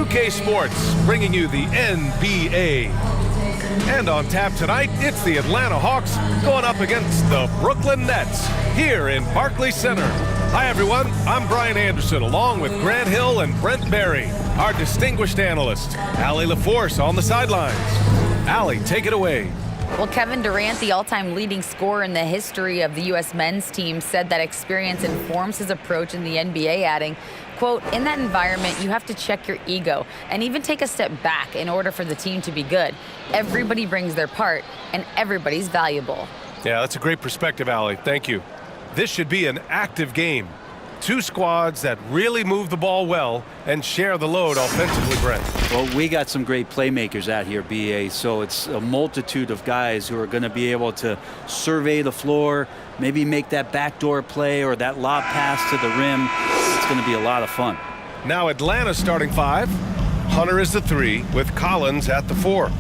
2K Sports, bringing you the NBA. And on tap tonight, it's the Atlanta Hawks going up against the Brooklyn Nets here in Barclays Center. Hi, everyone. I'm Brian Anderson, along with Grant Hill and Brent Barry, our distinguished analyst. Allie LaForce on the sidelines. Allie, take it away. Well, Kevin Durant, the all-time leading scorer in the history of the U.S. men's team, said that experience informs his approach in the NBA, adding, quote, "In that environment, you have to check your ego and even take a step back in order for the team to be good. Everybody brings their part, and everybody's valuable." Yeah, that's a great perspective, Allie. Thank you. This should be an active game. Two squads that really move the ball well and share the load offensively, Brent. Well, we got some great playmakers out here, BA, so it's a multitude of guys who are going to be able to survey the floor, maybe make that backdoor play or that lob pass to the rim. It's going to be a lot of fun. Now Atlanta's starting five. Hunter is the 3 with Collins at the 4.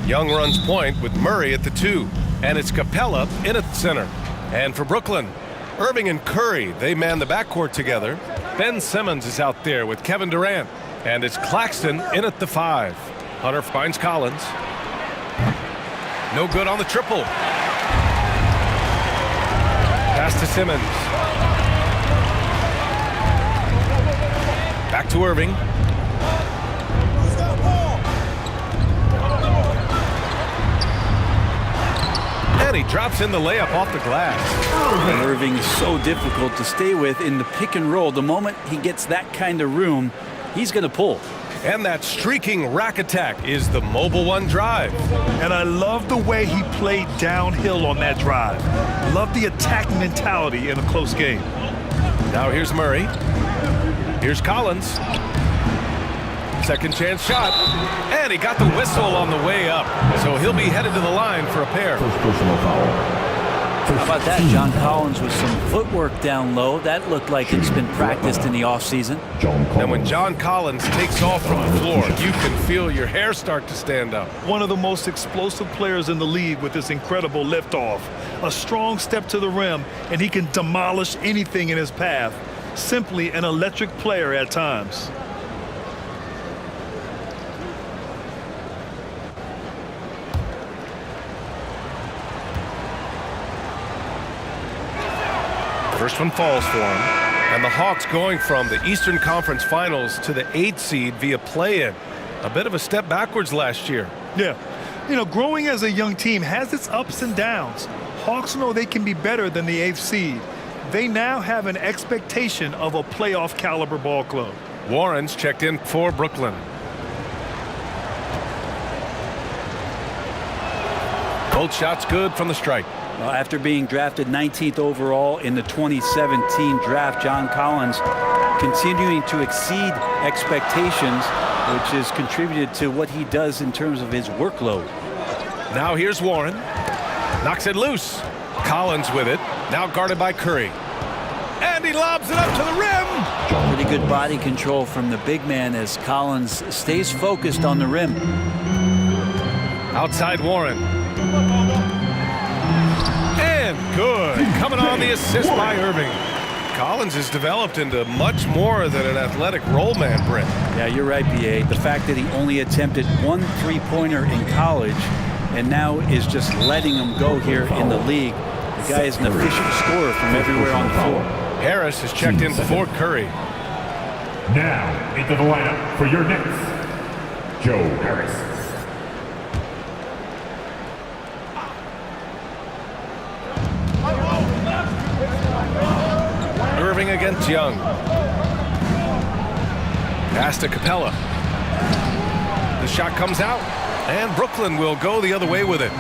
Young runs point with Murray at the 2. And it's Capella in at the center. And for Brooklyn, Irving and Curry, they man the backcourt together. Ben Simmons is out there with Kevin Durant. And it's Claxton in at the 5. Hunter finds Collins. No good on the triple. Pass to Simmons. Back to Irving. And he drops in the layup off the glass. And Irving is so difficult to stay with in the pick and roll. The moment he gets that kind of room, he's going to pull. And that streaking rack attack is the Mobile One drive. And I love the way he played downhill on that drive. Love the attack mentality in a close game. Now here's Murray. Here's Collins. Second chance shot. And he got the whistle on the way up. So he'll be headed to the line for a pair. First personal foul. How about that? John Collins with some footwork down low. That looked like it's been practiced in the offseason. And when John Collins takes off from the floor, you can feel your hair start to stand up. One of the most explosive players in the league with this incredible liftoff. A strong step to the rim, and he can demolish anything in his path. Simply an electric player at times. First one falls for him. And the Hawks going from the Eastern Conference Finals to the 8th seed via play-in. A bit of a step backwards last year. Yeah. You know, growing as a young team has its ups and downs. Hawks know they can be better than the 8th seed. They now have an expectation of a playoff caliber ball club. Warren's checked in for Brooklyn. Both shots good from the strike. Well, after being drafted 19th overall in the 2017 draft, John Collins continuing to exceed expectations, which has contributed to what he does in terms of his workload. Now here's Warren. Knocks it loose. Collins with it. Now guarded by Curry. And he lobs it up to the rim. Pretty good body control from the big man as Collins stays focused on the rim. Outside Warren. And good. Coming on the assist by Irving. Collins has developed into much more than an athletic roll man, Brent. Yeah, you're right, B.A. The fact that he only attempted 1 3-pointer in college and now is just letting him go here in the league. The guy is an efficient scorer from everywhere on the floor. Harris has checked in for Curry. Now into the lineup for your Knicks, Joe Harris. Irving against Young. Pass to Capella. The shot comes out, and Brooklyn will go the other way with it.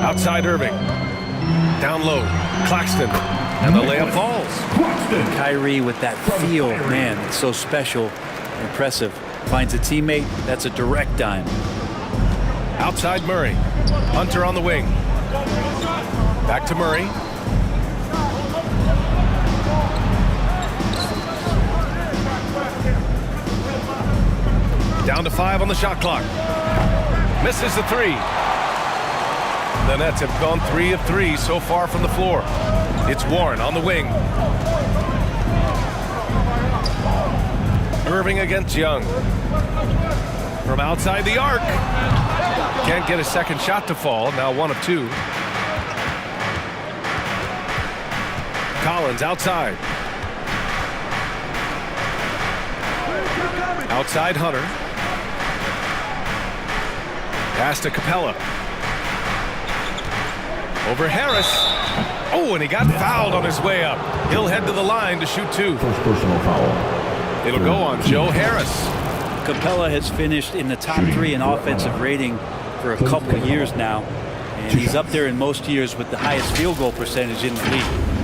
Outside Irving. Down low. Claxton. And the layup falls. Kyrie with that feel, man, it's so special, impressive. Finds a teammate, that's a direct dime. Outside Murray. Hunter on the wing. Back to Murray. Down to 5 on the shot clock. Misses the 3. The Nets have gone 3 of 3 so far from the floor. It's Warren on the wing. Irving against Young. From outside the arc. Can't get a second shot to fall. Now 1 of 2. Collins outside. Outside Hunter. Pass to Capella. Over Harris. Oh, and he got fouled on his way up. He'll head to the line to shoot 2. First personal foul. It'll go on Joe Harris. Capella has finished in the top 3 in offensive rating for a couple of years now. And he's up there in most years with the highest field goal percentage in the league.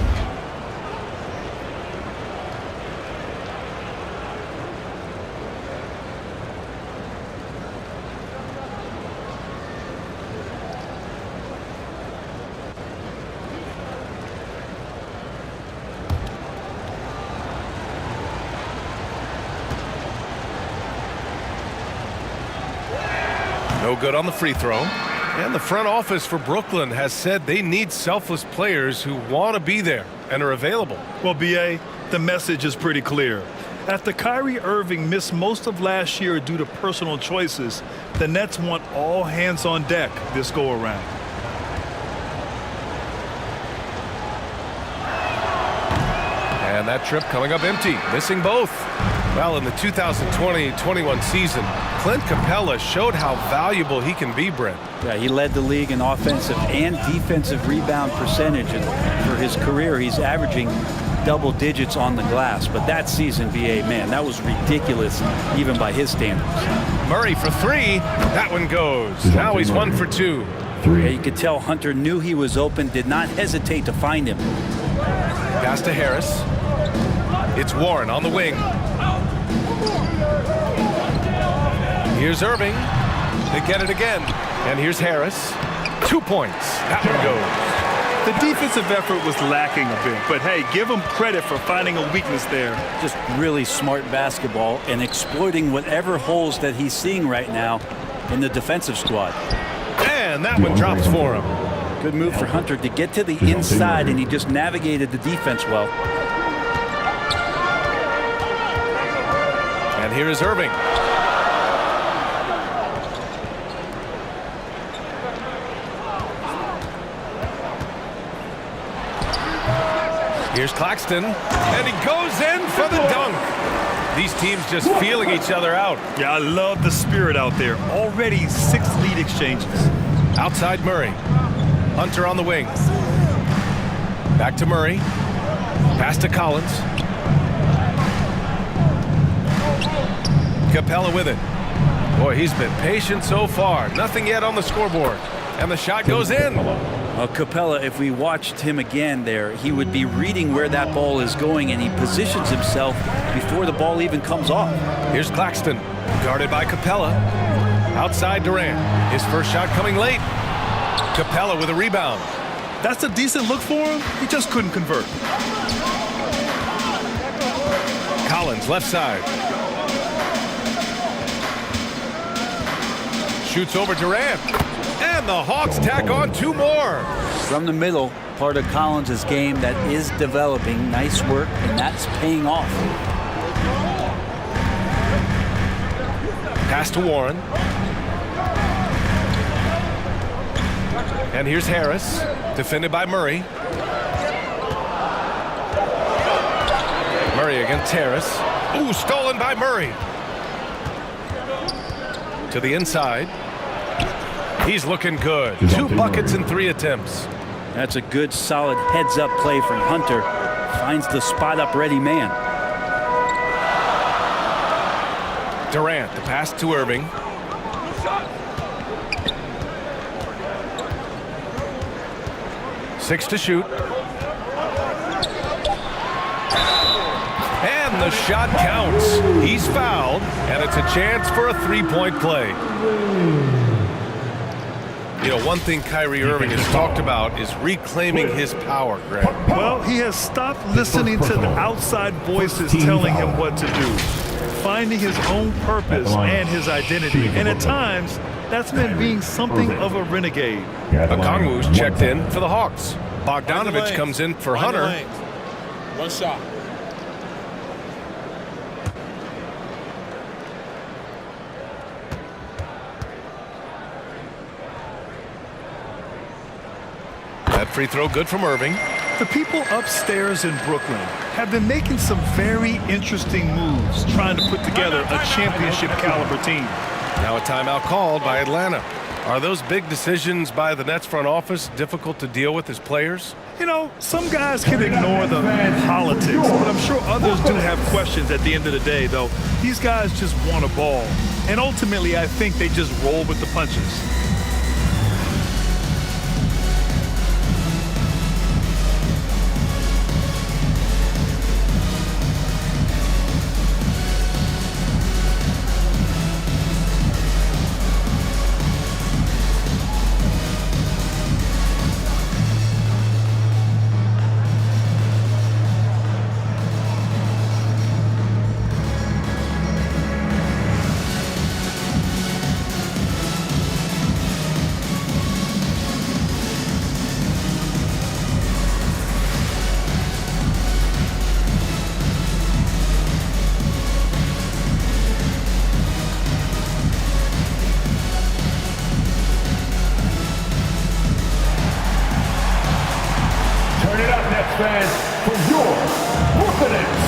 No good on the free throw. And the front office for Brooklyn has said they need selfless players who want to be there and are available. Well, B.A., the message is pretty clear. After Kyrie Irving missed most of last year due to personal choices, the Nets want all hands on deck this go-around. And that trip coming up empty, missing both. Well, in the 2020-21 season, Clint Capella showed how valuable he can be, Brent. Yeah, he led the league in offensive and defensive rebound percentage. And for his career, he's averaging double digits on the glass. But that season, B.A., man, that was ridiculous, even by his standards. Murray for 3. That one goes. Now he's 1 for 2. Yeah, you could tell Hunter knew he was open, did not hesitate to find him. Pass to Harris. It's Warren on the wing. Here's Irving. They get it again. And here's Harris. 2 points. That one goes. The defensive effort was lacking a bit, but hey, give him credit for finding a weakness there. Just really smart basketball and exploiting whatever holes that he's seeing right now in the defensive squad. And that one drops for him. Good move for Hunter to get to the inside, and he just navigated the defense well. And here is Irving. Here's Claxton, and he goes in for the dunk. These teams just feeling each other out. Yeah, I love the spirit out there. Already 6 lead exchanges. Outside Murray. Hunter on the wing. Back to Murray. Pass to Collins. Capella with it. Boy, he's been patient so far. Nothing yet on the scoreboard. And the shot goes in. Capella, if we watched him again there, he would be reading where that ball is going, and he positions himself before the ball even comes off. Here's Claxton, guarded by Capella. Outside Durant. His first shot coming late. Capella with a rebound. That's a decent look for him. He just couldn't convert. Collins, left side. Shoots over Durant. And the Hawks tack on 2 more. From the middle, part of Collins' game that is developing. Nice work, and that's paying off. Pass to Warren. And here's Harris, defended by Murray. Murray against Harris. Ooh, stolen by Murray. To the inside. He's looking good. 2 buckets in 3 attempts. That's a good, solid heads-up play from Hunter. Finds the spot-up ready man. Durant, the pass to Irving. Six to shoot. And the shot counts. He's fouled, and it's a chance for a 3-point play. You know, one thing Kyrie Irving has talked about is reclaiming his power, Greg. Well, he has stopped listening to the outside voices telling him what to do, finding his own purpose and his identity. And at times, that's meant being something of a renegade. Okongwu's checked in for the Hawks. Bogdanovich comes in for Hunter. One shot. free throw good from Irving. The people upstairs in Brooklyn have been making some very interesting moves trying to put together a championship caliber team. Now a timeout called by Atlanta. Are those big decisions by the Nets front office difficult to deal with as players? You know, some guys can ignore the politics, but I'm sure others do have questions at the end of the day, though. These guys just want a ball. And ultimately, I think they just roll with the punches. Fans for your Brooklyn Nets.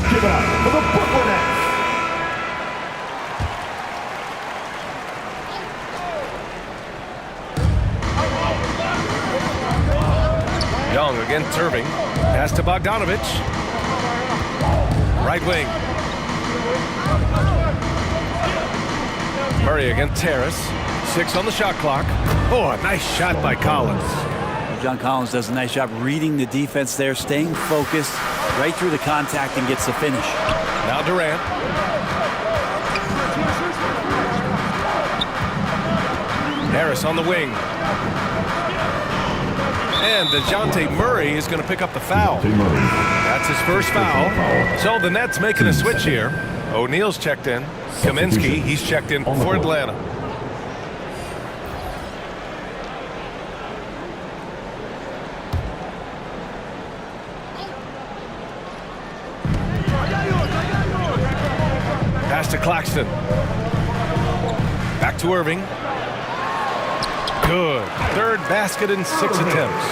Give it up for the Brooklyn Nets. Young against Irving. Pass to Bogdanovich. Right wing. Murray against Harris. 6 on the shot clock. Oh, a nice shot by Collins. John Collins does a nice job reading the defense there, staying focused right through the contact and gets the finish. Now Durant. Harris on the wing. And DeJounte Murray is going to pick up the foul. That's his first foul. So the Nets making a switch here. O'Neal's checked in. Kaminsky, he's checked in for Atlanta. Pass to Claxton. Back to Irving. Good. Third basket in 6 attempts.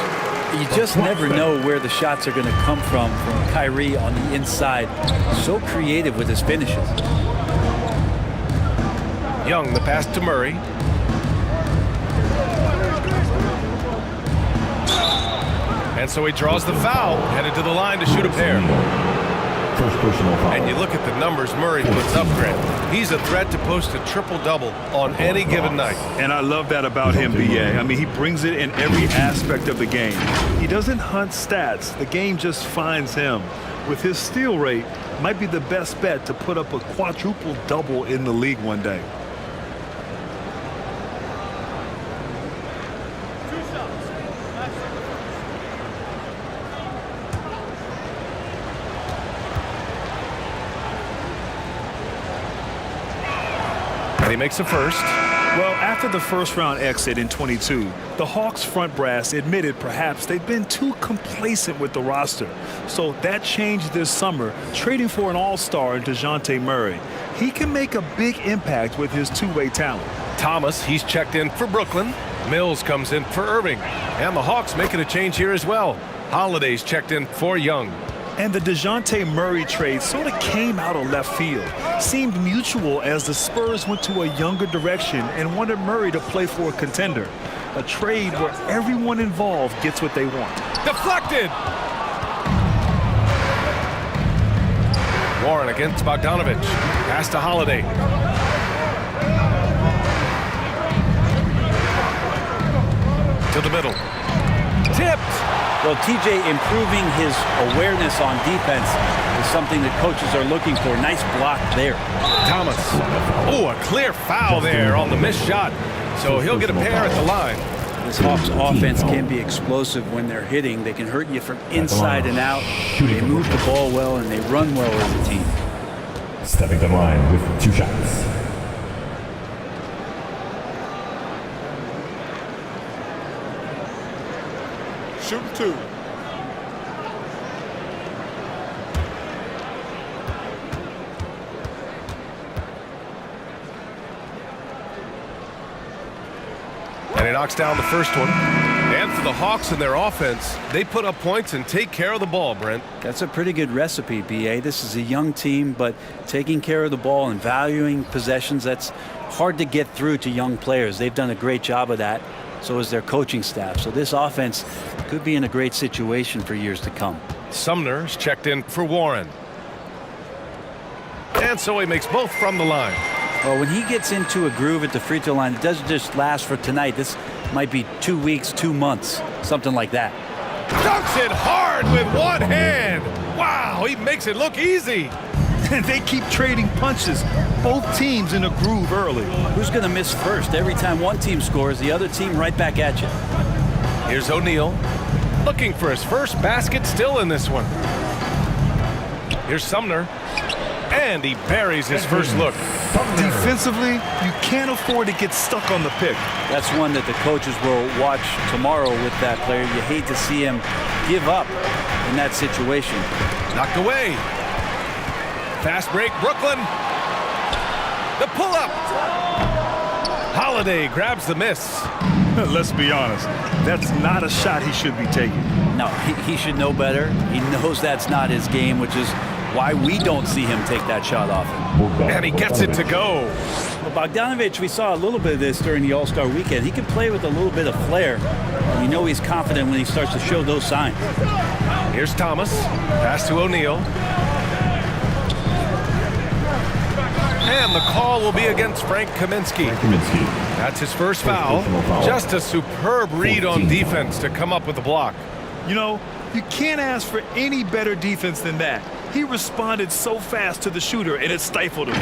You just never know where the shots are going to come from Kyrie on the inside. So creative with his finishes. Young, the pass to Murray. And so he draws the foul, headed to the line to shoot a pair. First personal foul. And you look at the numbers Murray puts up, Grant. He's a threat to post a triple-double on any given night. And I love that about him, B.A. I mean, he brings it in every aspect of the game. He doesn't hunt stats. The game just finds him. With his steal rate, might be the best bet to put up a quadruple-double in the league one day. And he makes a first. Well, after the first-round exit in 22, the Hawks front brass admitted perhaps they've been too complacent with the roster. So that changed this summer, trading for an all-star in DeJounte Murray. He can make a big impact with his two-way talent. Thomas, he's checked in for Brooklyn. Mills comes in for Irving. And the Hawks making a change here as well. Holiday's checked in for Young. And the DeJounte Murray trade sort of came out of left field. Seemed mutual as the Spurs went to a younger direction and wanted Murray to play for a contender. A trade where everyone involved gets what they want. Deflected! Warren against Bogdanovich. Pass to Holiday. To the middle. Tipped! Well, TJ improving his awareness on defense is something that coaches are looking for. Nice block there. Thomas. Oh, a clear foul there on the missed shot. So he'll get a pair at the line. This Hawks offense can be explosive when they're hitting. They can hurt you from inside and out. They move the ball well and they run well as a team. Stepping to the line with 2 shots. Shooting 2. knocks down the first one. And for the Hawks and their offense, they put up points and take care of the ball, Brent. That's a pretty good recipe, B.A. This is a young team, but taking care of the ball and valuing possessions, that's hard to get through to young players. They've done a great job of that. So is their coaching staff. So this offense could be in a great situation for years to come. Sumner's checked in for Warren. And so he makes both from the line. Well, when he gets into a groove at the free throw line, it doesn't just last for tonight. This might be 2 weeks, 2 months, something like that. Dunks it hard with one hand. Wow, he makes it look easy. And they keep trading punches. Both teams in a groove early. Who's going to miss first? Every time one team scores, the other team right back at you. Here's O'Neal, looking for his first basket, still in this one. Here's Sumner, and he buries his first look. Defensively, you can't afford to get stuck on the pick. That's one that the coaches will watch tomorrow with that player. You hate to see him give up in that situation. Knocked away. Fast break, Brooklyn. The pull-up. Holiday grabs the miss. Let's be honest, that's not a shot he should be taking. No, he should know better. He knows that's not his game, which is why we don't see him take that shot often. And he gets it to go. Well, Bogdanovich, we saw a little bit of this during the All-Star weekend. He can play with a little bit of flair. And you know he's confident when he starts to show those signs. Here's Thomas. Pass to O'Neal. And the call will be against Frank Kaminsky. That's his first foul. Just a superb read on defense to come up with the block. You know, you can't ask for any better defense than that. He responded so fast to the shooter, and it stifled him.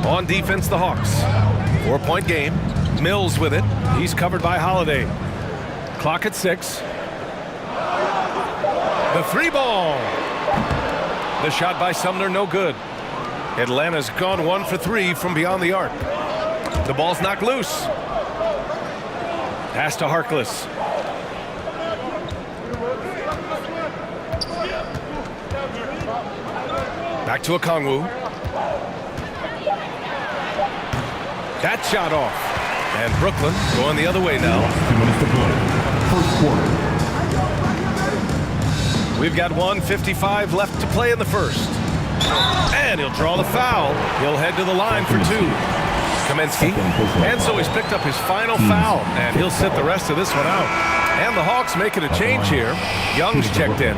On defense, the Hawks. 4-point game. Mills with it. He's covered by Holiday. Clock at 6. The three ball. The shot by Sumner, no good. Atlanta's gone 1 for 3 from beyond the arc. The ball's knocked loose. Pass to Harkless. Back to Okongwu. That shot off. And Brooklyn going the other way now. We've got 1:55 left to play in the first. And he'll draw the foul. He'll head to the line for 2. Kaminsky. And so he's picked up his final foul. And he'll sit the rest of this one out. And the Hawks making a change here. Young's checked in.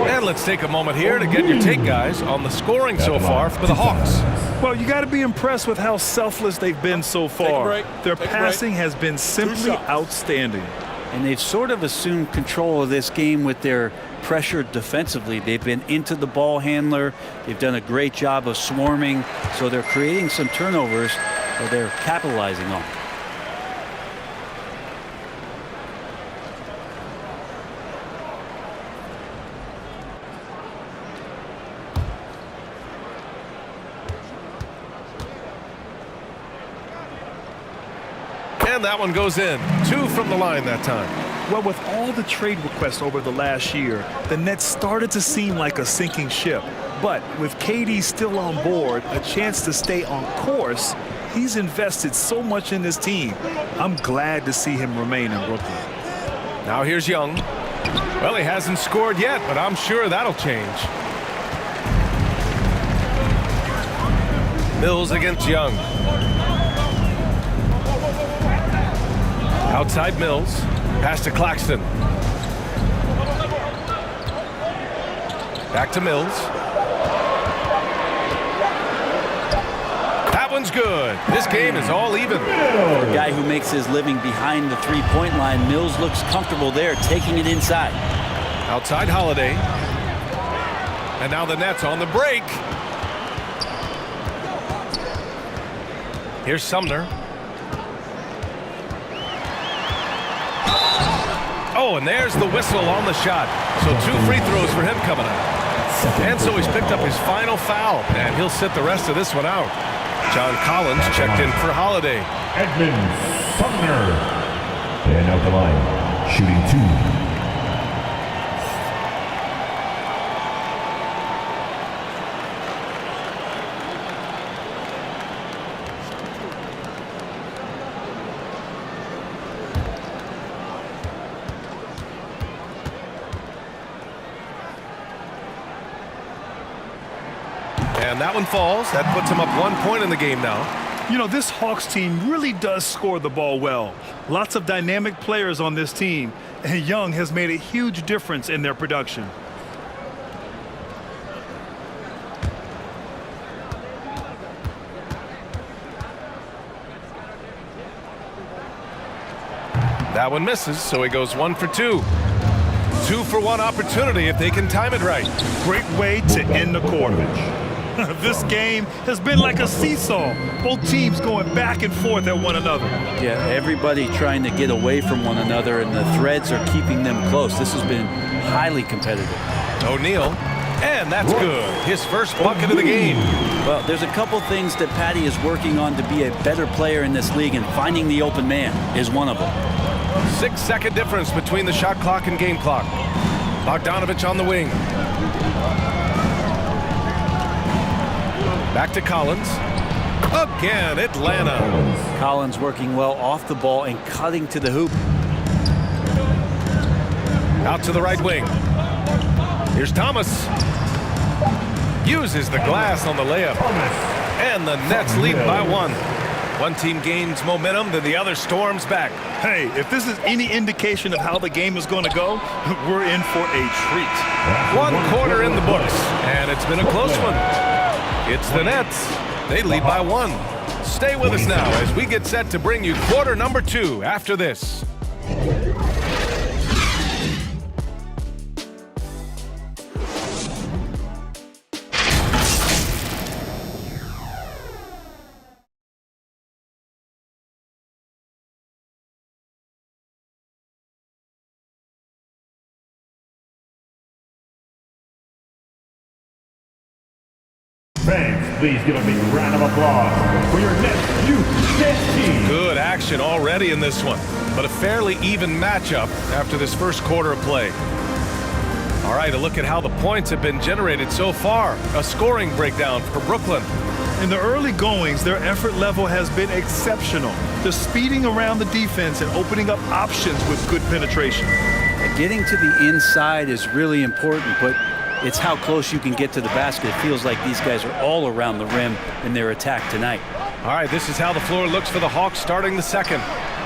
And let's take a moment here to get your take, guys, on the scoring so far for the Hawks. Well, you got to be impressed with how selfless they've been so far. Their passing has been simply outstanding. And they've sort of assumed control of this game with their pressure defensively. They've been into the ball handler. They've done a great job of swarming. So they're creating some turnovers that they're capitalizing on. And that one goes in. 2 from the line that time. Well, with all the trade requests over the last year, the Nets started to seem like a sinking ship. But with KD still on board, a chance to stay on course, he's invested so much in this team. I'm glad to see him remain in Brooklyn. Now here's Young. Well, he hasn't scored yet, but I'm sure that'll change. Mills against Young. Outside Mills. Pass to Claxton. Back to Mills. That one's good. This game is all even. For a guy who makes his living behind the three-point line, Mills looks comfortable there, taking it inside. Outside Holiday. And now the Nets on the break. Here's Sumner. Oh, and there's the whistle on the shot. So 2 free throws for him coming up. And so he's picked up his final foul, and he'll sit the rest of this one out. John Collins checked in for Holiday. Edmund Sumner. And out the line. Shooting 2. And that one falls. That puts him up 1 point in the game now. You know, this Hawks team really does score the ball well. Lots of dynamic players on this team, and Young has made a huge difference in their production. That one misses, so he goes 1 for 2. 2-for-1 opportunity if they can time it right. Great way to end the quarter. This game has been like a seesaw. Both teams going back and forth at one another. Yeah, everybody trying to get away from one another, and the threads are keeping them close. This has been highly competitive. O'Neal, and that's good. His first bucket of the game. Well, there's a couple things that Patty is working on to be a better player in this league, and finding the open man is one of them. 6-second difference between the shot clock and game clock. Bogdanovich on the wing. Back to Collins. Again, Atlanta. Collins working well off the ball and cutting to the hoop. Out to the right wing. Here's Thomas. Uses the glass on the layup. And the Nets lead by 1. One team gains momentum, then the other storms back. Hey, if this is any indication of how the game is going to go, we're in for a treat. 1 quarter in the books, and it's been a close one. It's the Nets. They lead by 1. Stay with us now as we get set to bring you quarter number 2 after this. Fans, please give a big round of applause for your Nets youth dance team. Good action already in this one, but a fairly even matchup after this first quarter of play. All right, a look at how the points have been generated so far. A scoring breakdown for Brooklyn. In the early goings, their effort level has been exceptional. They're speeding around the defense and opening up options with good penetration. Getting to the inside is really important, but it's how close you can get to the basket. It feels like these guys are all around the rim in their attack tonight. All right, this is how the floor looks for the Hawks starting the second.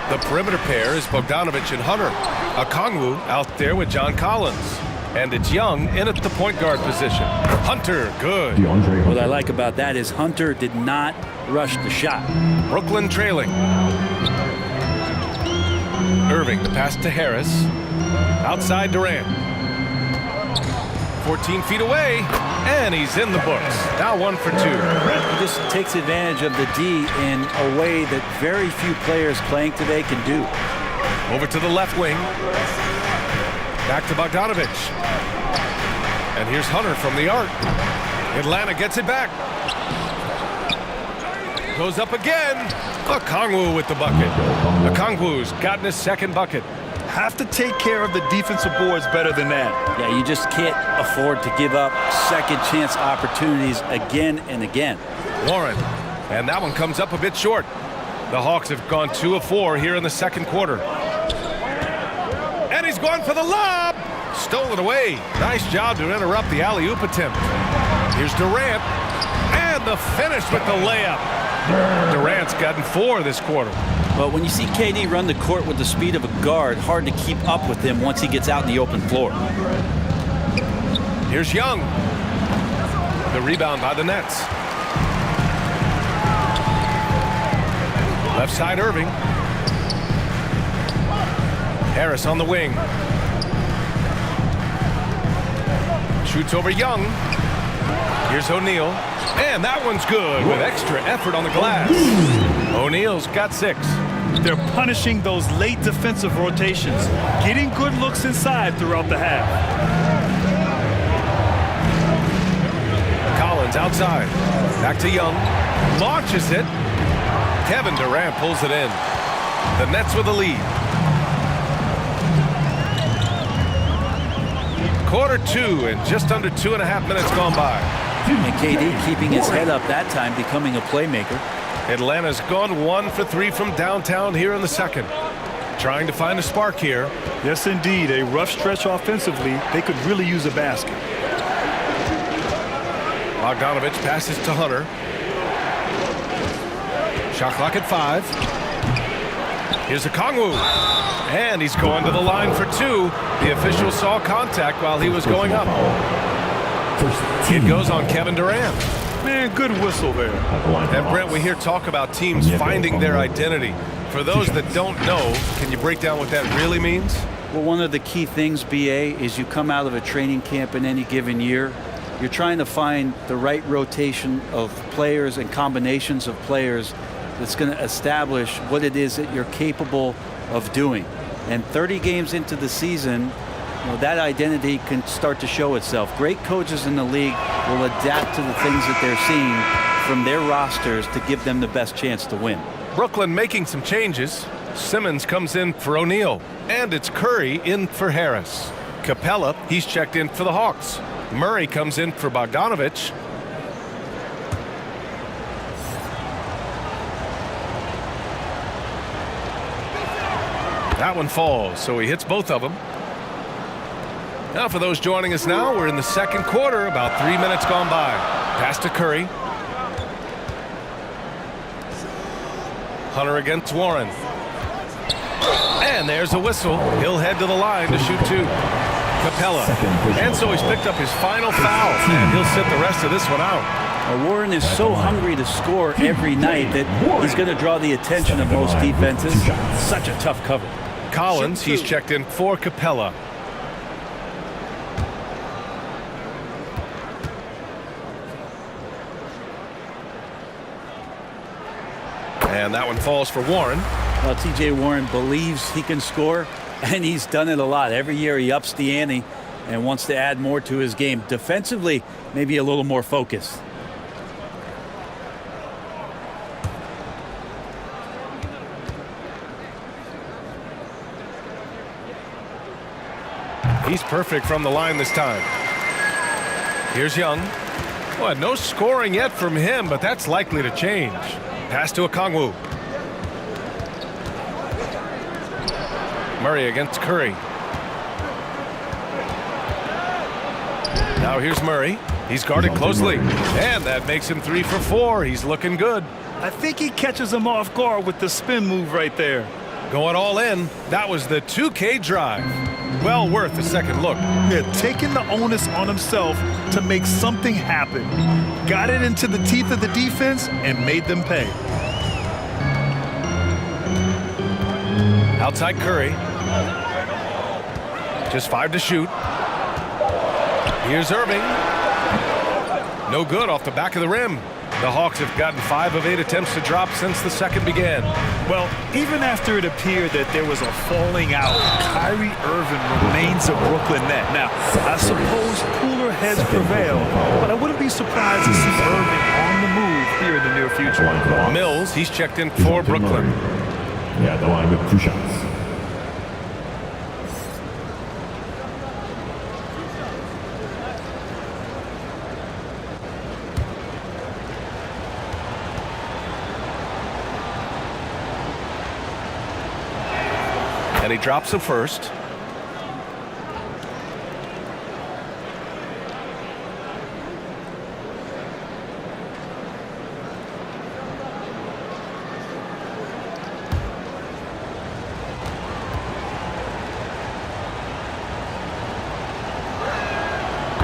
The perimeter pair is Bogdanovich and Hunter. Okongwu out there with John Collins. And it's Young in at the point guard position. Hunter, good. What I like about that is Hunter did not rush the shot. Brooklyn trailing. Irving, the pass to Harris. Outside Durant. 14 feet away, and he's in the books. Now 1 for 2. He just takes advantage of the D in a way that very few players playing today can do. Over to the left wing. Back to Bogdanovich. And here's Hunter from the arc. Atlanta gets it back. Goes up again. Okongwu with the bucket. Okongwu's gotten his second bucket. Have to take care of the defensive boards better than that. Yeah, you just can't afford to give up second chance opportunities again and again. Warren, and that one comes up a bit short. The Hawks have gone 2 of 4 here in the second quarter. And he's going for the lob. Stolen away. Nice job to interrupt the alley-oop attempt. Here's Durant, and the finish with the layup. Durant's gotten 4 this quarter. But when you see KD run the court with the speed of a guard, hard to keep up with him once he gets out in the open floor. Here's Young. The rebound by the Nets. Left side Irving. Harris on the wing. Shoots over Young. Here's O'Neal. And that one's good with extra effort on the glass. O'Neal's got 6. They're punishing those late defensive rotations, getting good looks inside throughout the half. Collins outside. Back to Young. Launches it. Kevin Durant pulls it in. The Nets with the lead. Quarter two and just under 2.5 minutes gone by. And KD keeping his head up that time, becoming a playmaker. Atlanta's gone 1 for 3 from downtown here in the second. Trying to find a spark here. Yes, indeed. A rough stretch offensively. They could really use a basket. Bogdanovich passes to Hunter. Shot clock at 5. Here's Okongwu. And he's going to the line for 2. The official saw contact while he was going up. It goes on Kevin Durant. Man, good whistle there. And Brent, we hear talk about teams finding their identity. For those that don't know, can you break down what that really means? Well, one of the key things, BA, is you come out of a training camp in any given year. You're trying to find the right rotation of players and combinations of players that's going to establish what it is that you're capable of doing. And 30 games into the season, that identity can start to show itself. Great coaches in the league will adapt to the things that they're seeing from their rosters to give them the best chance to win. Brooklyn making some changes. Simmons comes in for O'Neal. And it's Curry in for Harris. Capella, he's checked in for the Hawks. Murray comes in for Bogdanovich. That one falls, so he hits both of them. Now for those joining us now, we're in the second quarter, about 3 minutes gone by. Pass to Curry. Hunter against Warren. And there's a whistle. He'll head to the line to shoot 2. Capella. And so he's picked up his final foul, and he'll sit the rest of this one out. Warren is so hungry to score every night that he's going to draw the attention of most defenses. Such a tough cover. Collins, he's checked in for Capella. And that one falls for Warren. Well, TJ Warren believes he can score, and he's done it a lot. Every year he ups the ante and wants to add more to his game. Defensively, maybe a little more focused. He's perfect from the line this time. Here's Young. Well, no scoring yet from him, but that's likely to change. Pass to Okongwu. Murray against Curry. Now here's Murray. He's guarded closely. And that makes him 3 for 4. He's looking good. I think he catches him off guard with the spin move right there. Going all in. That was the 2K drive. Well worth a second look. Yeah, taking the onus on himself to make something happen. Got it into the teeth of the defense and made them pay. Outside Curry. Just 5 to shoot. Here's Irving. No good off the back of the rim. The Hawks have gotten 5 of 8 attempts to drop since the second began. Well, even after it appeared that there was a falling out, Kyrie Irving remains a Brooklyn net. Now, I suppose cooler heads prevail, but I wouldn't be surprised to see Irving on the move here in the near future. Mills, he's checked in for Brooklyn. Yeah, the line with 2 shots. And he drops the first.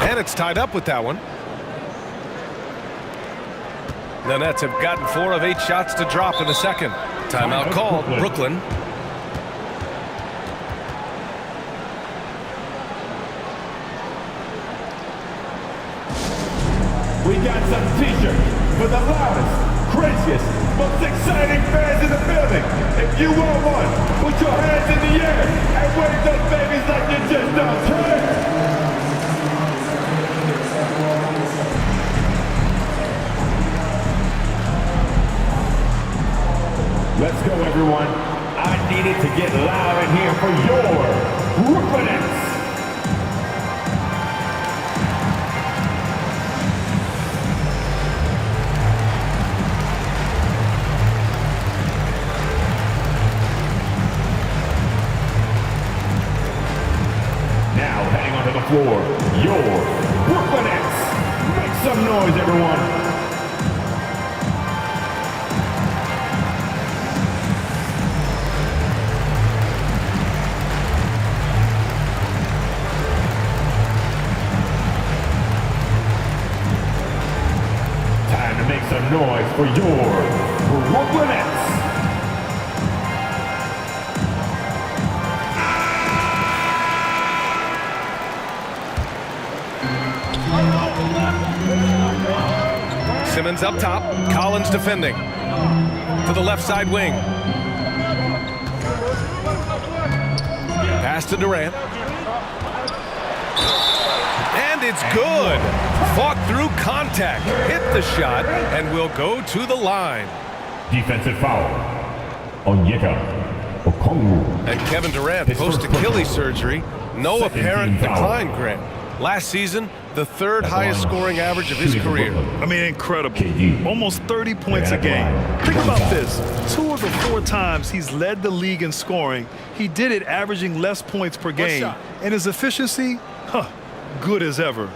And it's tied up with that one. The Nets have gotten 4 of 8 shots to drop in the second. Timeout called, Brooklyn. We got some t-shirts for the loudest, craziest, most exciting fans in the building. If you want one, put your hands in the air and wave those babies like you just don't care. Let's go, everyone. I needed to get loud in here for your Brooklyn Nets. your Brooklyn Nets. Make some noise, everyone. Time to make some noise for your Brooklyn Nets. Simmons up top, Collins defending. To the left side wing. Pass to Durant. And it's good. Fought through contact, hit the shot, and will go to the line. Defensive foul. Onyeka Okongwu. And Kevin Durant post Achilles surgery. No apparent decline, Grant. Last season, the third highest scoring average of his career. I mean, incredible. Almost 30 points a game. Think about this. 2 of the 4 times he's led the league in scoring, he did it averaging less points per game. And his efficiency, good as ever.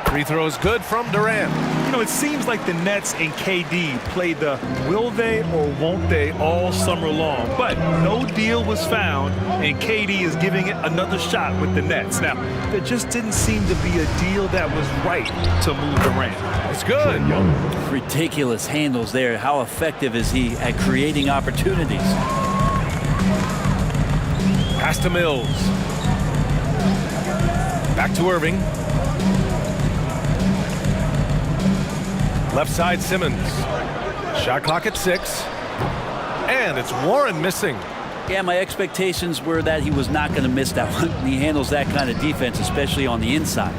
Free throw is good from Durant. You know, it seems like the Nets and KD played the will they or won't they all summer long, but no deal was found, and KD is giving it another shot with the Nets. Now, there just didn't seem to be a deal that was right to move Durant. It's good. Ridiculous handles there. How effective is he at creating opportunities? Pass to Mills. Back to Irving. Left side Simmons. Shot clock at 6. And it's Warren missing. Yeah, my expectations were that he was not going to miss that one. He handles that kind of defense, especially on the inside.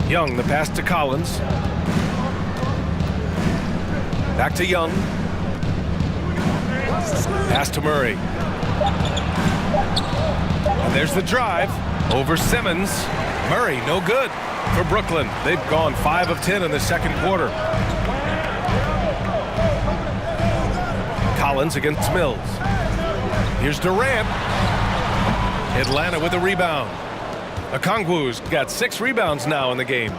Young, the pass to Collins. Back to Young. Pass to Murray. And there's the drive over Simmons. Murray, no good for Brooklyn. They've gone 5 of 10 in the second quarter. Collins against Mills. Here's Durant. Atlanta with a rebound. Okongwu's got 6 rebounds now in the game.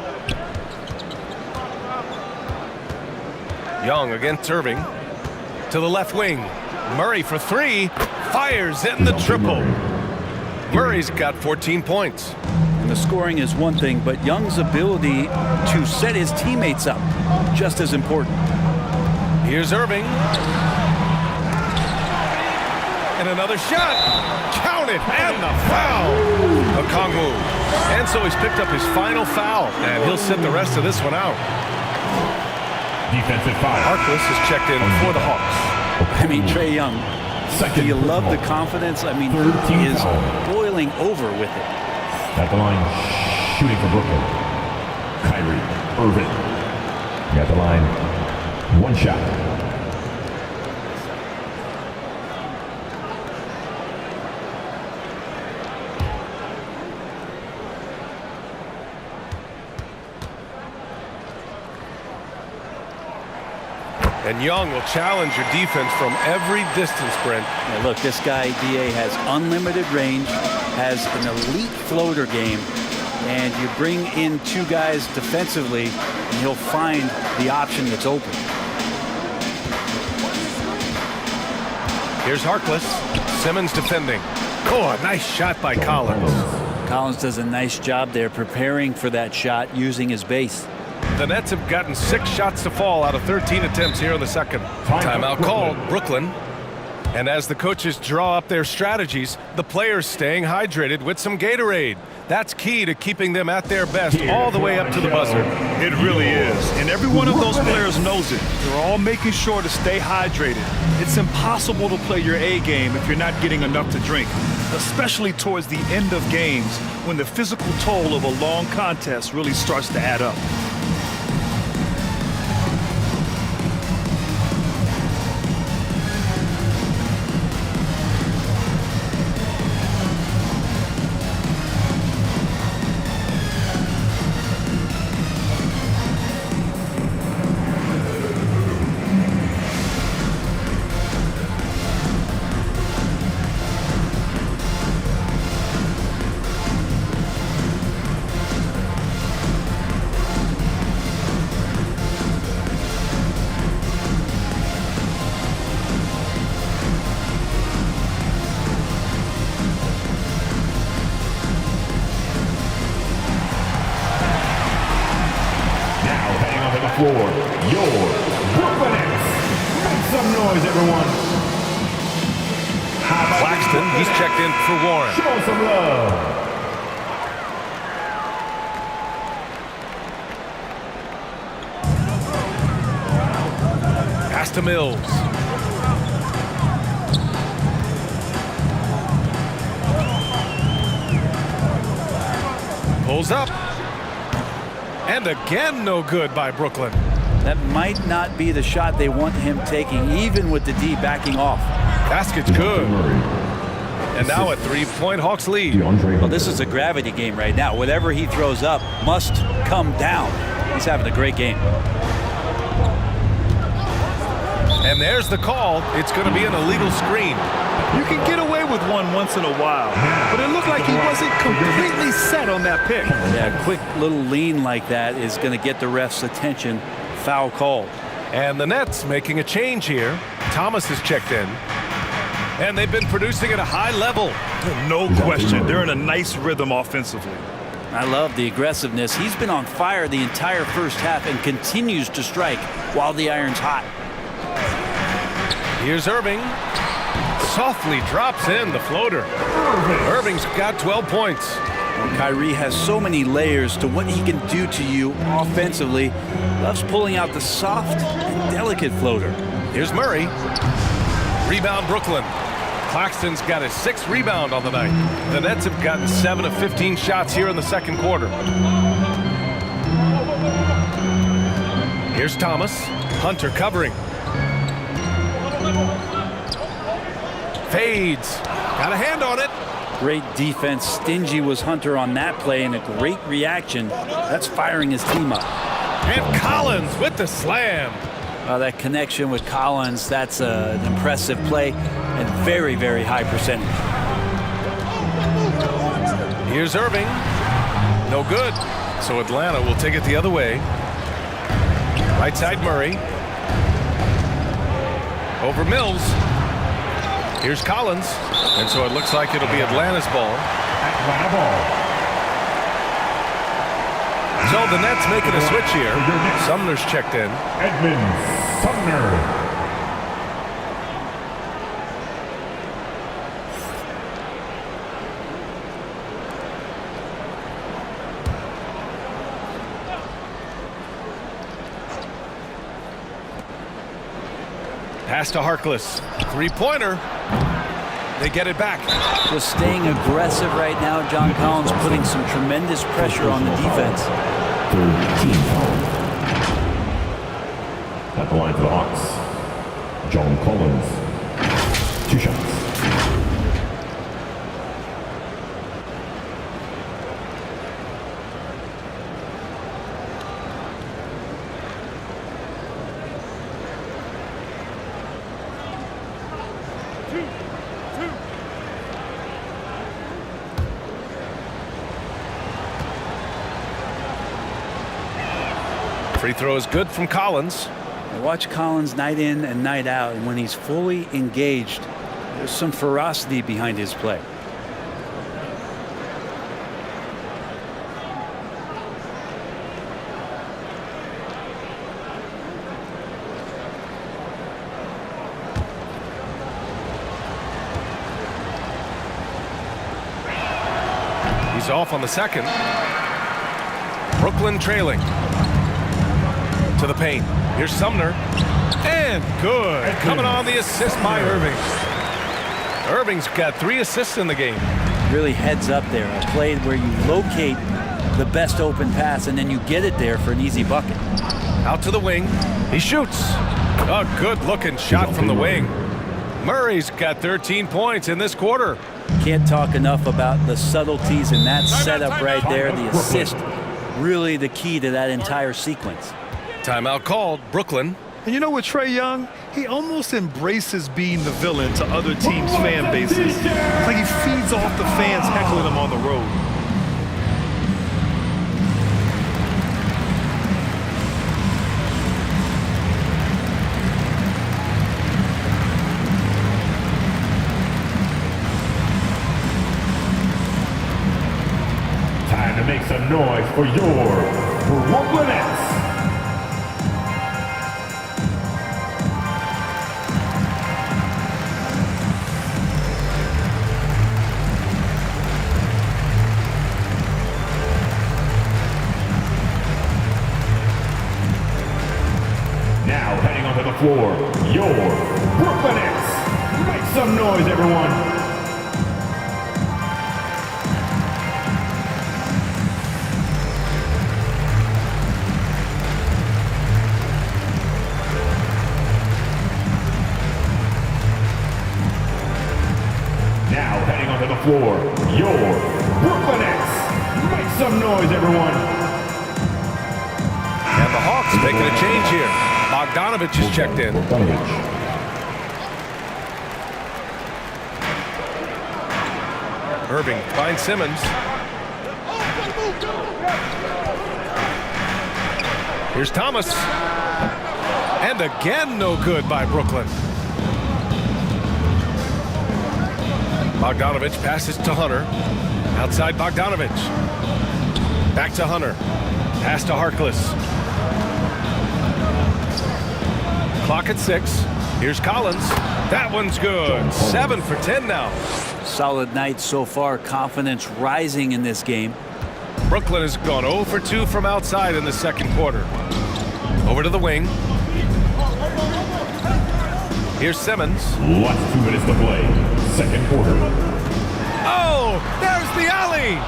Young against Irving. To the left wing. Murray for 3. Fires in the triple. Murray's got 14 points. And the scoring is one thing, but Young's ability to set his teammates up, just as important. Here's Irving. And another shot. Counted. And the foul. Okongwu. And so he's picked up his final foul. And he'll sit the rest of this one out. Defensive foul. Harkless is checked in for the Hawks. I mean, Trae Young, do you love the confidence? I mean, he is boiling over with it. At the line, shooting for Brooklyn. Kyrie Irving. At the line, 1 shot. And Young will challenge your defense from every distance, Brent. Now look, this guy, DA, has unlimited range, has an elite floater game, and you bring in 2 guys defensively, and he'll find the option that's open. Here's Harkless. Simmons defending. Oh, a nice shot by Collins. Collins does a nice job there preparing for that shot using his base. The Nets have gotten 6 shots to fall out of 13 attempts here in the second. Timeout called, Brooklyn. And as the coaches draw up their strategies, the players staying hydrated with some Gatorade. That's key to keeping them at their best all the way up to the buzzer. It really is. And every one of those players knows it. They're all making sure to stay hydrated. It's impossible to play your A game if you're not getting enough to drink, especially towards the end of games when the physical toll of a long contest really starts to add up. noise, everyone. Claxton, he's checked in for Warren. Show some love. Pass to Mills. Pulls up. And again, no good by Brooklyn. That might not be the shot they want him taking, even with the D backing off. Basket's good. And now a 3-point Hawks lead. Well, this is a gravity game right now. Whatever he throws up must come down. He's having a great game. And there's the call. It's going to be an illegal screen. You can get away with one once in a while, but it looked like he wasn't completely set on that pick. Yeah, a quick little lean like that is going to get the ref's attention. Foul called. And the Nets making a change here. Thomas is checked in. And they've been producing at a high level. No question. They're in a nice rhythm offensively. I love the aggressiveness. He's been on fire the entire first half and continues to strike while the iron's hot. Here's Irving. Softly drops in the floater. Irving's got 12 points. Kyrie has so many layers to what he can do to you offensively. Loves pulling out the soft and delicate floater. Here's Murray. Rebound Brooklyn. Claxton's got his 6th rebound on the night. The Nets have gotten 7 of 15 shots here in the second quarter. Here's Thomas. Hunter covering. Fades. Got a hand on it. Great defense. Stingy was Hunter on that play, and a great reaction. That's firing his team up. And Collins with the slam. That connection with Collins, that's an impressive play and very, very high percentage. Here's Irving. No good. So Atlanta will take it the other way. Right side Murray. Over Mills. Here's Collins. And so it looks like it'll be Atlanta's ball. Atlanta ball. So the Nets making a switch here. Sumner's checked in. Edmund Sumner. Pass to Harkless. 3-pointer. They get it back. Just staying aggressive right now. John Collins putting some tremendous pressure on the defense. 13 foul. At the line for the Hawks, John Collins. 2 shots. Free throw is good from Collins. Watch Collins night in and night out, and when he's fully engaged, there's some ferocity behind his play. He's off on the second. Brooklyn trailing. To the paint. Here's Sumner. And good. Coming on the assist by Irving. Irving's got 3 assists in the game. Really heads up there. A play where you locate the best open pass and then you get it there for an easy bucket. Out to the wing. He shoots. A good-looking shot from the wing. Murray's got 13 points in this quarter. Can't talk enough about the subtleties in that setup right there. The assist, really the key to that entire sequence. Timeout called. Brooklyn. And you know what, Trae Young? He almost embraces being the villain to other teams' fan bases. It's like he feeds off the fans heckling him on the road. Time to make some noise for your Brooklyn Nets. your Brooklyn Nets. Make some noise, everyone. Now heading onto the floor, your Brooklyn Nets. Make some noise, everyone. And the Hawks making a change here. Bogdanovich is checked in. Irving finds Simmons. Here's Thomas. And again, no good by Brooklyn. Bogdanovich passes to Hunter. Outside Bogdanovich. Back to Hunter. Pass to Harkless. Clock at 6. Here's Collins. That one's good. 7 for 10 now. Solid night so far. Confidence rising in this game. Brooklyn has gone 0 for 2 from outside in the second quarter. Over to the wing. Here's Simmons. Last 2 minutes to play. Second quarter. Oh, there's the alley.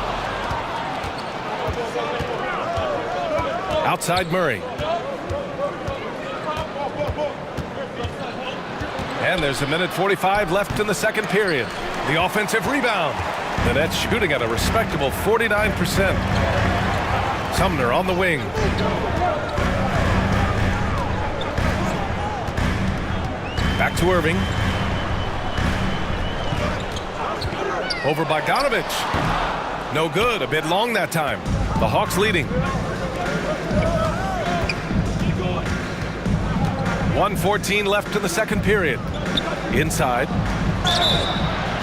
Outside Murray. And there's a minute 45 left in the second period. The offensive rebound. The Nets shooting at a respectable 49%. Sumner on the wing. Back to Irving. Over Bogdanovich. No good. A bit long that time. The Hawks leading. 1:14 left in the second period. Inside.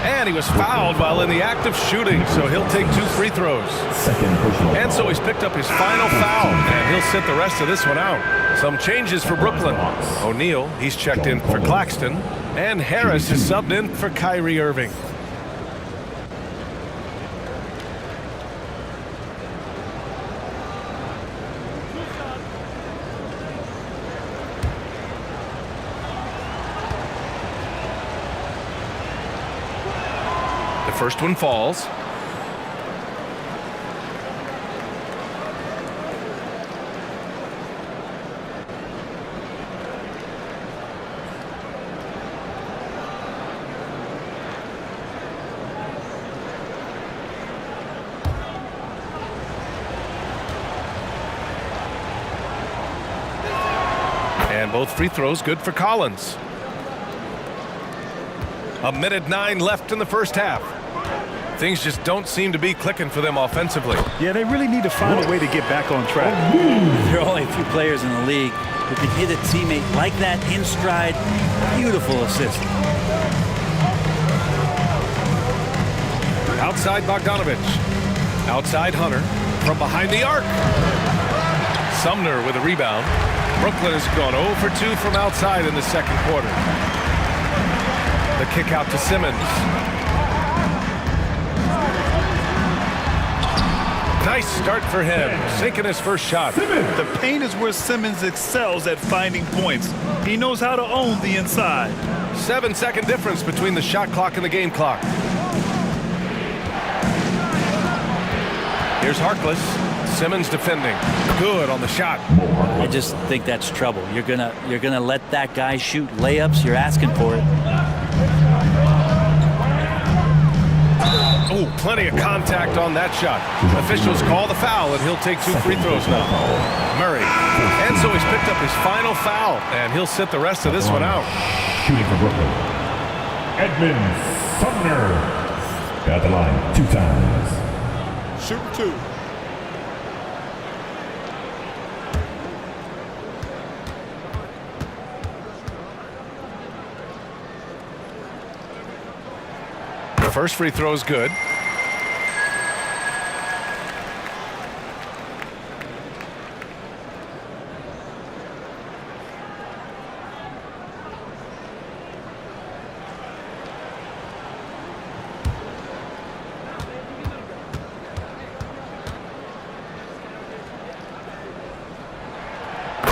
And he was fouled while in the act of shooting, so he'll take 2 free throws. And so he's picked up his final foul, and he'll sit the rest of this one out. Some changes for Brooklyn. O'Neal, he's checked in for Claxton, and Harris is subbed in for Kyrie Irving. The first one falls. And both free throws good for Collins. A minute 9 left in the first half. Things just don't seem to be clicking for them offensively. Yeah, they really need to find a way to get back on track. There are only a few players in the league who can hit a teammate like that in stride. Beautiful assist. Outside Bogdanovich. Outside Hunter. From behind the arc. Sumner with a rebound. Brooklyn has gone 0 for 2 from outside in the second quarter. The kick out to Simmons. Nice start for him, sinking his first shot. The paint is where Simmons excels at finding points. He knows how to own the inside. 7-second difference between the shot clock and the game clock. Here's Harkless. Simmons defending. Good on the shot. I just think that's trouble. You're gonna let that guy shoot layups. You're asking for it. Oh, plenty of contact on that shot. Officials call the foul, and he'll take 2 free throws now. Murray. And so he's picked up his final foul, and he'll sit the rest of this one out. Shooting for Brooklyn. Edmund Sumner. Got the line 2 times. Shoot 2. The first free throw is good.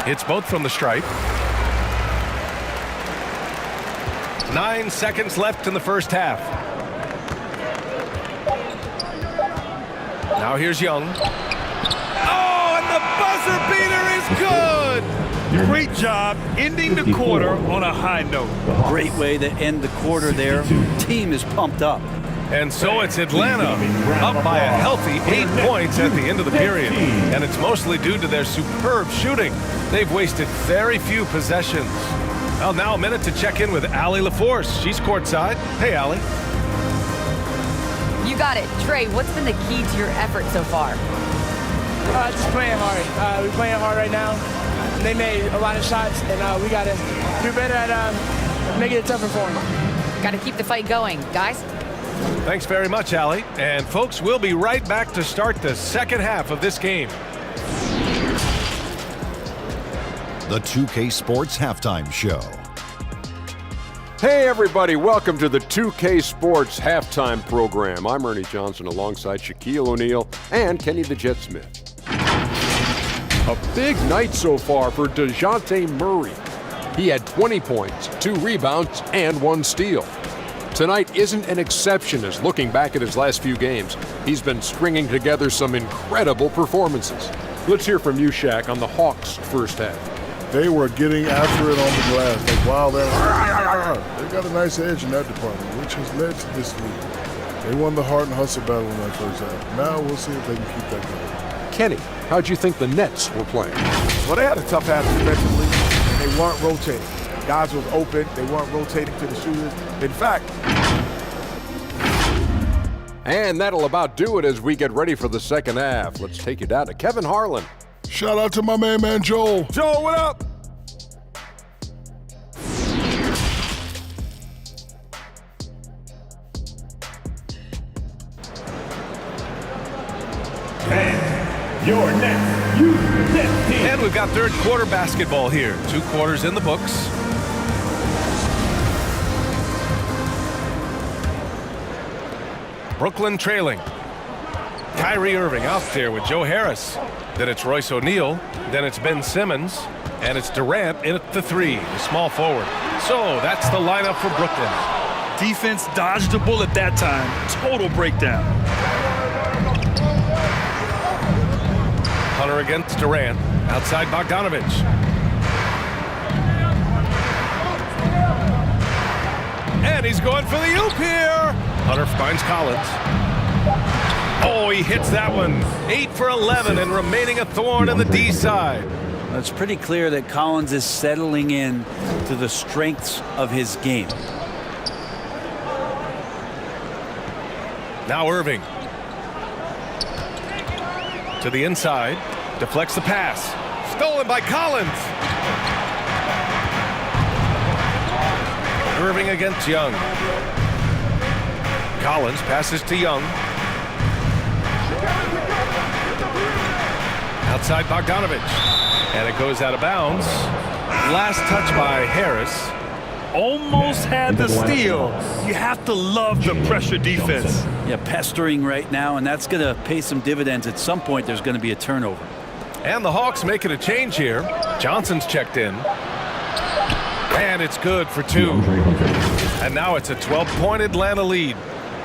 It's both from the stripe. 9 seconds left in the first half. Now here's Young. Oh, and the buzzer beater is good! Great job ending the quarter on a high note. Great way to end the quarter there. Team is pumped up. And so it's Atlanta up by a healthy 8 points at the end of the period. And it's mostly due to their superb shooting. They've wasted very few possessions. Well, now a minute to check in with Allie LaForce. She's courtside. Hey, Allie. You got it. Trey, what's been the key to your effort so far? Just playing hard. We're playing hard right now. They made a lot of shots, and we got to do better at making it tougher for them. Got to keep the fight going. Guys? Thanks very much, Allie. And folks, we'll be right back to start the second half of this game. The 2K Sports Halftime Show. Hey everybody, welcome to the 2K Sports Halftime Program. I'm Ernie Johnson alongside Shaquille O'Neal and Kenny the Jet Smith. A big night so far for DeJounte Murray. He had 20 points, 2 rebounds, and 1 steal. Tonight isn't an exception as looking back at his last few games, he's been stringing together some incredible performances. Let's hear from you, Shaq, on the Hawks' first half. They were getting after it on the glass. Like, wow, they got a nice edge in that department, which has led to this lead. They won the heart and hustle battle in that first half. Now we'll see if they can keep that going. Kenny, how'd you think the Nets were playing? Well, they had a tough half defensively, and they weren't rotating. Guys was open. They weren't rotating to the shooters. In fact, and that'll about do it as we get ready for the second half. Let's take you down to Kevin Harlan. Shout out to my main man, Joel. Joel, what up? And your next U10 team. And we've got third quarter basketball here. 2 quarters in the books. Brooklyn trailing. Kyrie Irving out there with Joe Harris. Then it's Royce O'Neal. Then it's Ben Simmons. And it's Durant in at the 3, the small forward. So that's the lineup for Brooklyn. Defense dodged a bullet that time. Total breakdown. Hunter against Durant. Outside Bogdanovich. And he's going for the oop here. Hunter finds Collins. Oh, he hits that one. 8 for 11 and remaining a thorn in the D side. It's pretty clear that Collins is settling in to the strengths of his game. Now Irving. To the inside. Deflects the pass. Stolen by Collins. Irving against Young. Collins passes to Young. Outside Bogdanovich. And it goes out of bounds. Last touch by Harris. Almost had the steal. You have to love the pressure defense. Yeah, pestering right now, and that's going to pay some dividends. At some point, there's going to be a turnover. And the Hawks making a change here. Johnson's checked in. And it's good for 2. And now it's a 12-point Atlanta lead.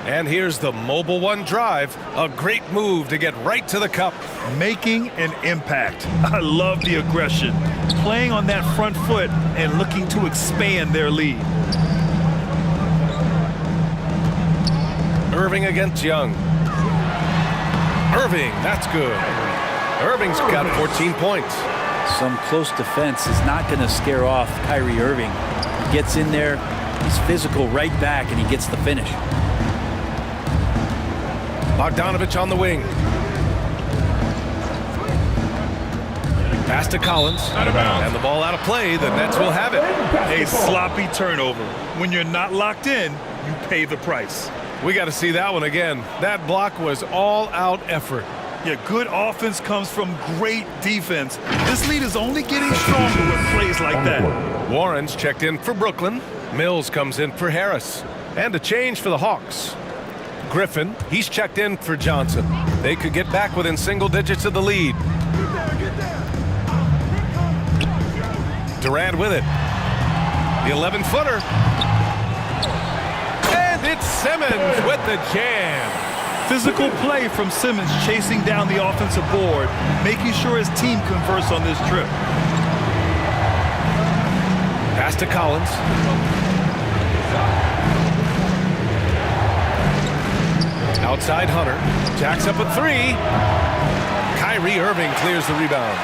And here's the mobile one drive. A great move to get right to the cup. Making an impact. I love the aggression. Playing on that front foot and looking to expand their lead. Irving against Young. Irving, that's good. Irving's got 14 points. Some close defense is not going to scare off Kyrie Irving. He gets in there, he's physical right back, and he gets the finish. Bogdanovich on the wing. Pass to Collins. And the ball out of play. The Nets will have it. A sloppy turnover. When you're not locked in, you pay the price. We got to see that one again. That block was all-out effort. Yeah, good offense comes from great defense. This lead is only getting stronger with plays like that. Warren's checked in for Brooklyn. Mills comes in for Harris. And a change for the Hawks. Griffin, he's checked in for Johnson. They could get back within single digits of the lead. Durant with it. The 11-footer. Simmons with the jam. Physical play from Simmons chasing down the offensive board, making sure his team converts on this trip. Pass to Collins. Outside Hunter. Jacks up a three. Kyrie Irving clears the rebound.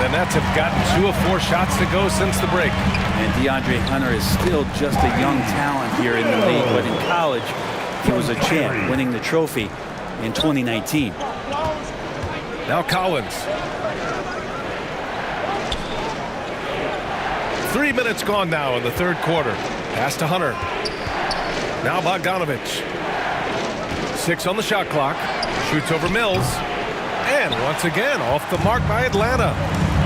The Nets have gotten 2 of 4 shots to go since the break. And DeAndre Hunter is still just a young talent here in the league, but in college, he was a champ, winning the trophy in 2019. Now Collins. 3 minutes gone now in the third quarter. Pass to Hunter. Now Bogdanovich. 6 on the shot clock. Shoots over Mills. And once again, off the mark by Atlanta.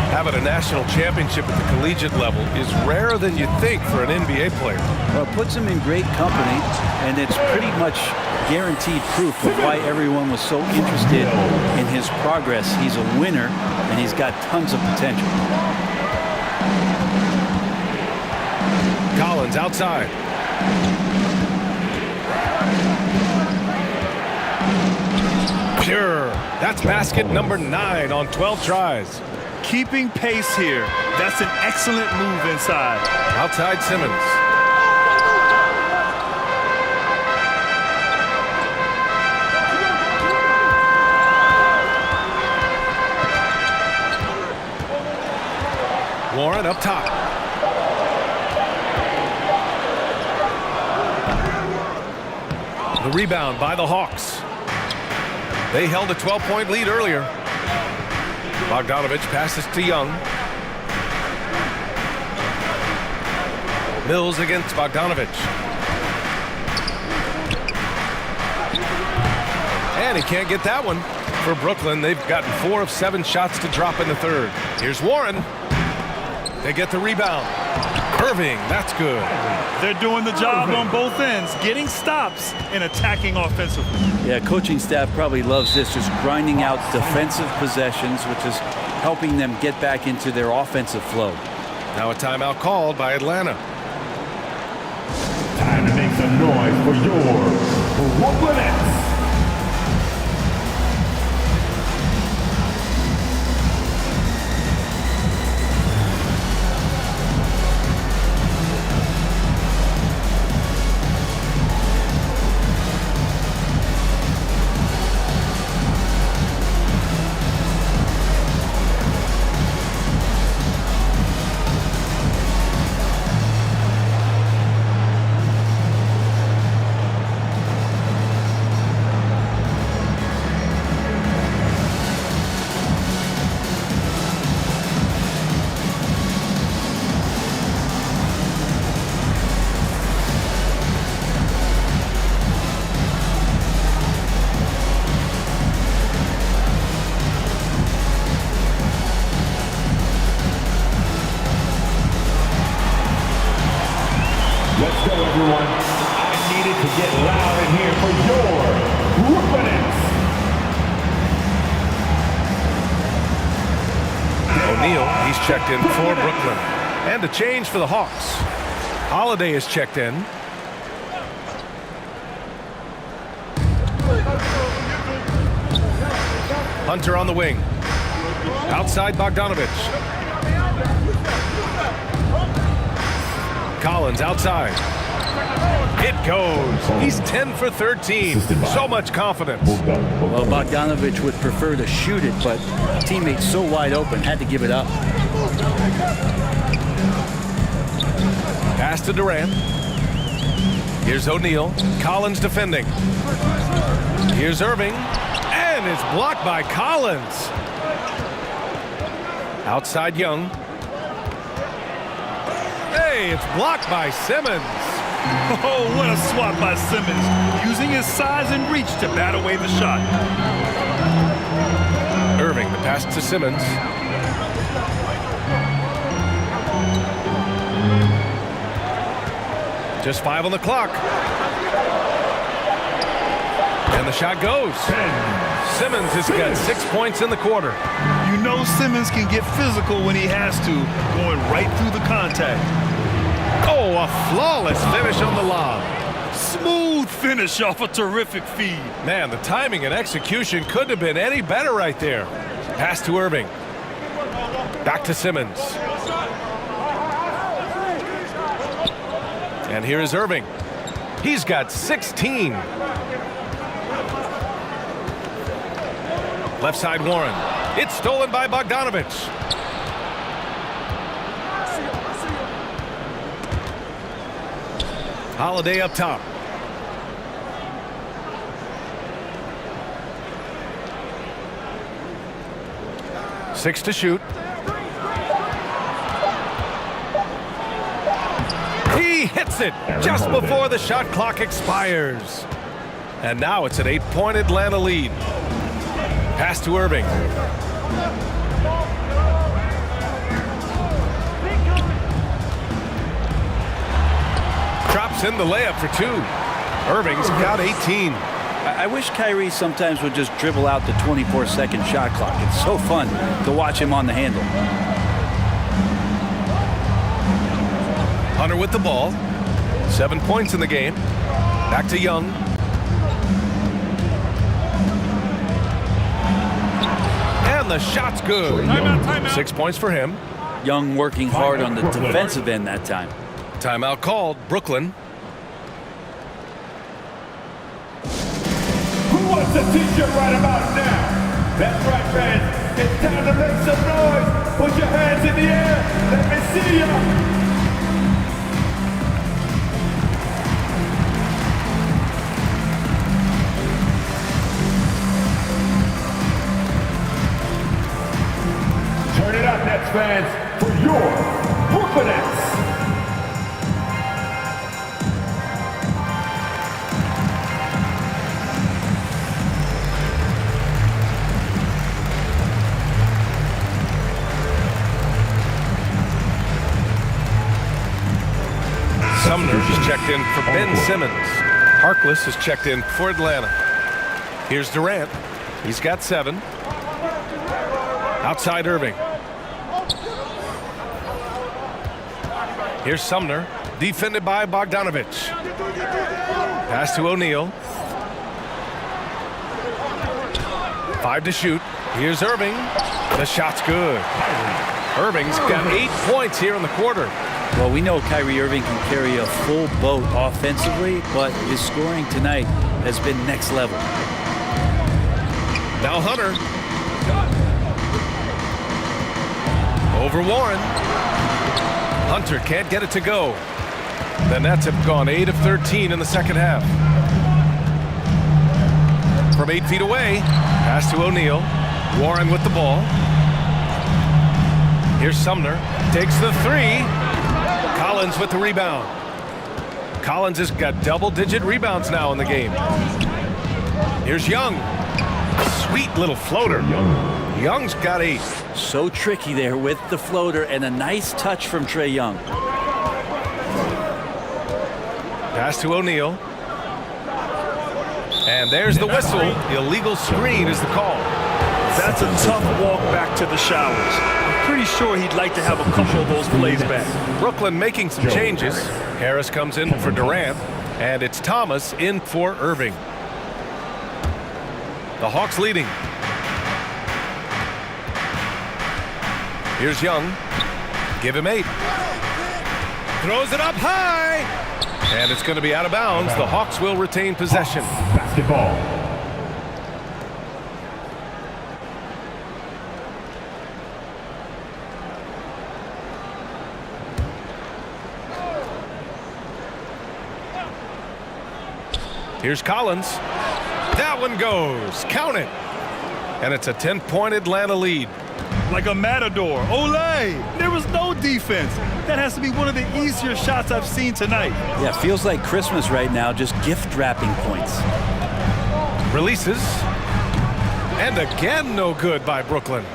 Having a national championship at the collegiate level is rarer than you'd think for an NBA player. Well, it puts him in great company, and it's pretty much guaranteed proof of why everyone was so interested in his progress. He's a winner, and he's got tons of potential. Collins outside. Pure. That's basket number 9 on 12 tries. Keeping pace here. That's an excellent move inside. Outside Simmons. Warren up top. The rebound by the Hawks. They held a 12-point lead earlier. Bogdanovich passes to Young. Mills against Bogdanovich. And he can't get that one. For Brooklyn, they've gotten 4 of 7 shots to drop in the third. Here's Warren. They get the rebound. Irving, that's good. They're doing the job on both ends, getting stops and attacking offensively. Yeah, coaching staff probably loves this, just grinding out defensive possessions, which is helping them get back into their offensive flow. Now a timeout called by Atlanta. Time to make some noise for your Brooklyn Nets. Let's go, everyone. I needed to get loud in here for your Brooklyn Nets. O'Neal, he's checked in for Brooklyn. And a change for the Hawks. Holiday is checked in. Hunter on the wing. Outside Bogdanovich. Collins outside. It goes. He's 10 for 13. So much confidence. Well, Bogdanovich would prefer to shoot it, but teammates so wide open, had to give it up. Pass to Durant. Here's O'Neal. Collins defending. Here's Irving. And it's blocked by Collins. Outside Young. Hey, it's blocked by Simmons. Oh, what a swat by Simmons, using his size and reach to bat away the shot. Irving, the pass to Simmons. Just 5 on the clock. And the shot goes. Simmons has got 6 points in the quarter. You know Simmons can get physical when he has to, going right through the contact. Oh, a flawless finish on the lob. Smooth finish off a terrific feed. Man, the timing and execution couldn't have been any better right there. Pass to Irving. Back to Simmons. And here is Irving. He's got 16. Left side Warren. It's stolen by Bogdanovich. Holiday up top. Six to shoot. He hits it just before the shot clock expires. And now it's an 8-point Atlanta lead. Pass to Irving. Drops in the layup for two. Irving's got 18. I wish Kyrie sometimes would just dribble out the 24-second shot clock. It's so fun to watch him on the handle. Hunter with the ball. 7 points in the game. Back to Young. And the shot's good. Timeout. 6 points for him. Young working hard on the defensive end that time. Timeout called. Brooklyn. Who wants a t-shirt right about now? That's right, fans. It's time to make some noise. Put your hands in the air. Let me see ya. Turn it up, Nets fans, for your Brooklyn Nets. Sumner is checked in for Ben Simmons. Harkless is checked in for Atlanta. Here's Durant. He's got 7. Outside Irving. Here's Sumner, defended by Bogdanovich. Pass to O'Neal. 5 to shoot. Here's Irving. The shot's good. Irving's got 8 points here in the quarter. Well, we know Kyrie Irving can carry a full boat offensively, but his scoring tonight has been next level. Now Hunter. Over Warren. Hunter can't get it to go. The Nets have gone 8 of 13 in the second half. From 8 feet away, pass to O'Neal. Warren with the ball. Here's Sumner. Takes the 3. Collins with the rebound. Collins has got double-digit rebounds now in the game. Here's Young. Sweet little floater. Young's got 8. So tricky there with the floater and a nice touch from Trae Young. Pass to O'Neal. And there's the whistle. Illegal screen is the call. That's a tough walk back to the showers. I'm pretty sure he'd like to have a couple of those plays back. Brooklyn making some changes. Harris comes in for Durant, and it's Thomas in for Irving. The Hawks leading. Here's Young. Give him 8. Throws it up high. And it's going to be out of bounds. The Hawks will retain possession. Basketball. Here's Collins. That one goes. Count it. And it's a 10-point Atlanta lead. Like a matador. Olay! There was no defense. That has to be one of the easier shots I've seen tonight. Yeah, feels like Christmas right now, just gift wrapping points. Releases. And again, no good by Brooklyn.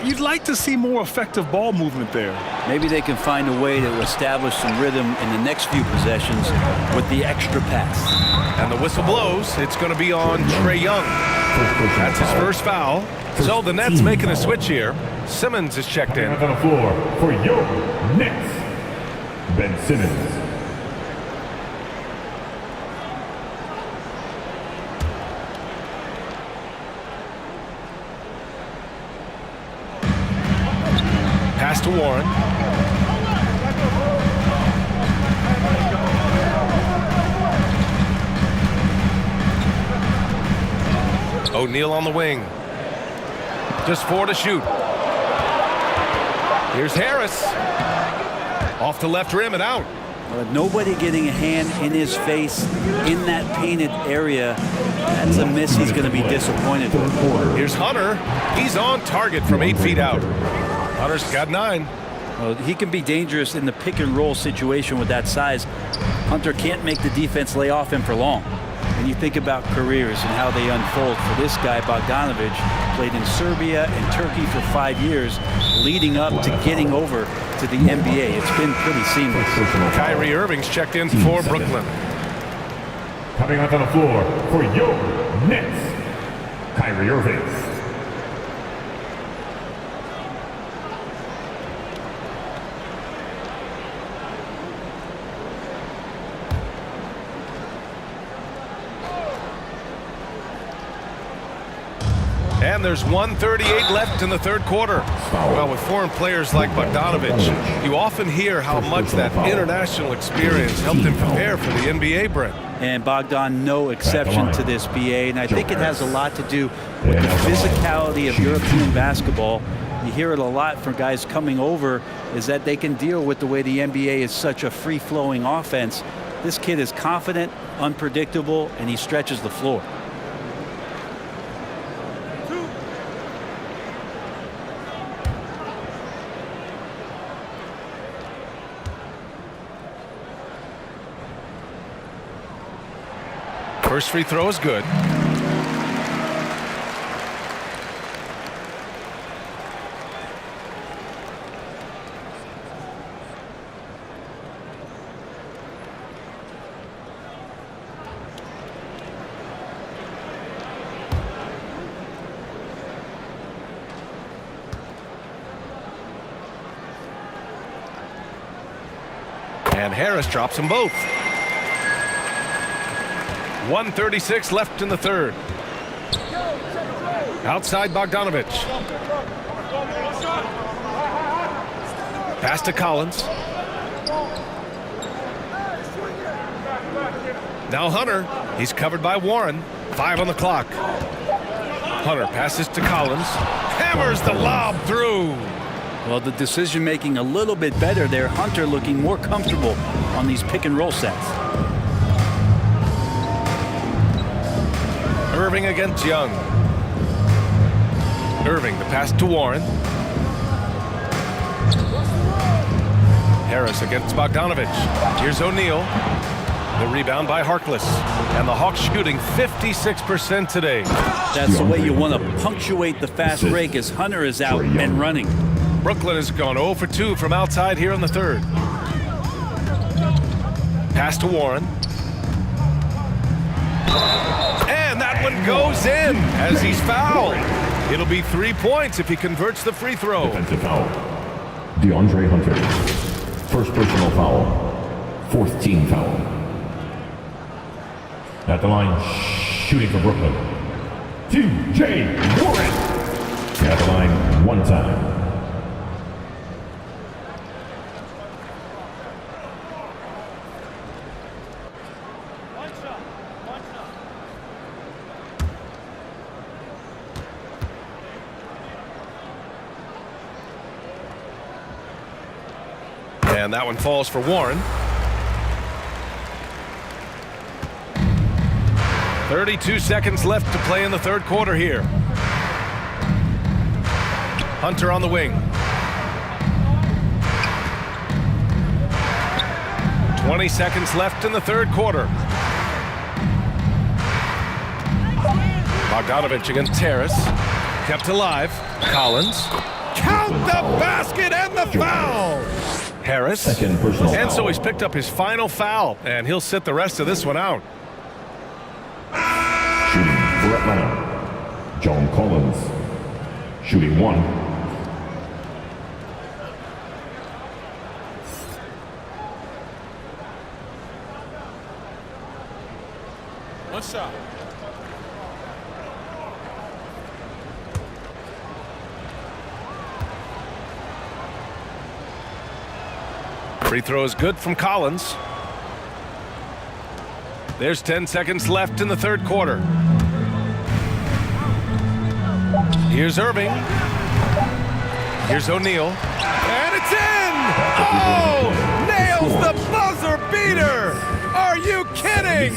You'd like to see more effective ball movement there. Maybe they can find a way to establish some rhythm in the next few possessions with the extra pass. And the whistle blows. It's going to be on Trae Young. That's his first foul. So the Nets making a switch here. Simmons is checked in. On the floor for your Nets, Ben Simmons. to Warren. O'Neal on the wing. Just 4 to shoot. Here's Harris. Off the left rim and out. Nobody getting a hand in his face in that painted area. That's a miss he's going to be disappointed with. Here's Hunter. He's on target from 8 feet out. Hunter's got 9. Well, he can be dangerous in the pick and roll situation with that size. Hunter can't make the defense lay off him for long. When you think about careers and how they unfold for this guy, Bogdanovic played in Serbia and Turkey for 5 years, leading up to getting over to the NBA. It's been pretty seamless. Kyrie Irving's checked in for Brooklyn. Coming onto the floor for your Nets, Kyrie Irving. And there's 1:38 left in the third quarter. Well, with foreign players like Bogdanovic, you often hear how much that international experience helped him prepare for the NBA, Brent. And Bogdan, no exception to this, BA. And I think it has a lot to do with the physicality of European basketball. You hear it a lot from guys coming over, is that they can deal with the way the NBA is such a free-flowing offense. This kid is confident, unpredictable, and he stretches the floor. First free throw is good. And Harris drops them both. 1:36 left in the third. Outside Bogdanovic. Pass to Collins. Now Hunter. He's covered by Warren. 5 on the clock. Hunter passes to Collins. Hammers the lob through. Well, the decision making a little bit better there. Hunter looking more comfortable on these pick and roll sets. Irving against Young. Irving, the pass to Warren. Harris against Bogdanovic. Here's O'Neal. The rebound by Harkless. And the Hawks shooting 56% today. That's the way you want to punctuate the fast break as Hunter is out and running. Brooklyn has gone 0 for 2 from outside here in the third. Pass to Warren. And that one goes in as he's fouled. It'll be 3 points if he converts the free throw. Defensive foul. DeAndre Hunter. First personal foul. 4th team foul. At the line, shooting for Brooklyn, T.J. Warren. At the line, 1 time. And that one falls for Warren. 32 seconds left to play in the third quarter here. Hunter on the wing. 20 seconds left in the third quarter. Bogdanovic against Harris. Kept alive. Collins. Count the basket and the foul! Harris. Second personal and foul. so he's picked up his final foul, and he'll sit the rest of this one out. Shooting for Atlanta, John Collins. Shooting 1. One shot. Free throw is good from Collins. There's 10 seconds left in the third quarter. Here's Irving. Here's O'Neal. And it's in! Oh! Nails the buzzer beater! Are you kidding?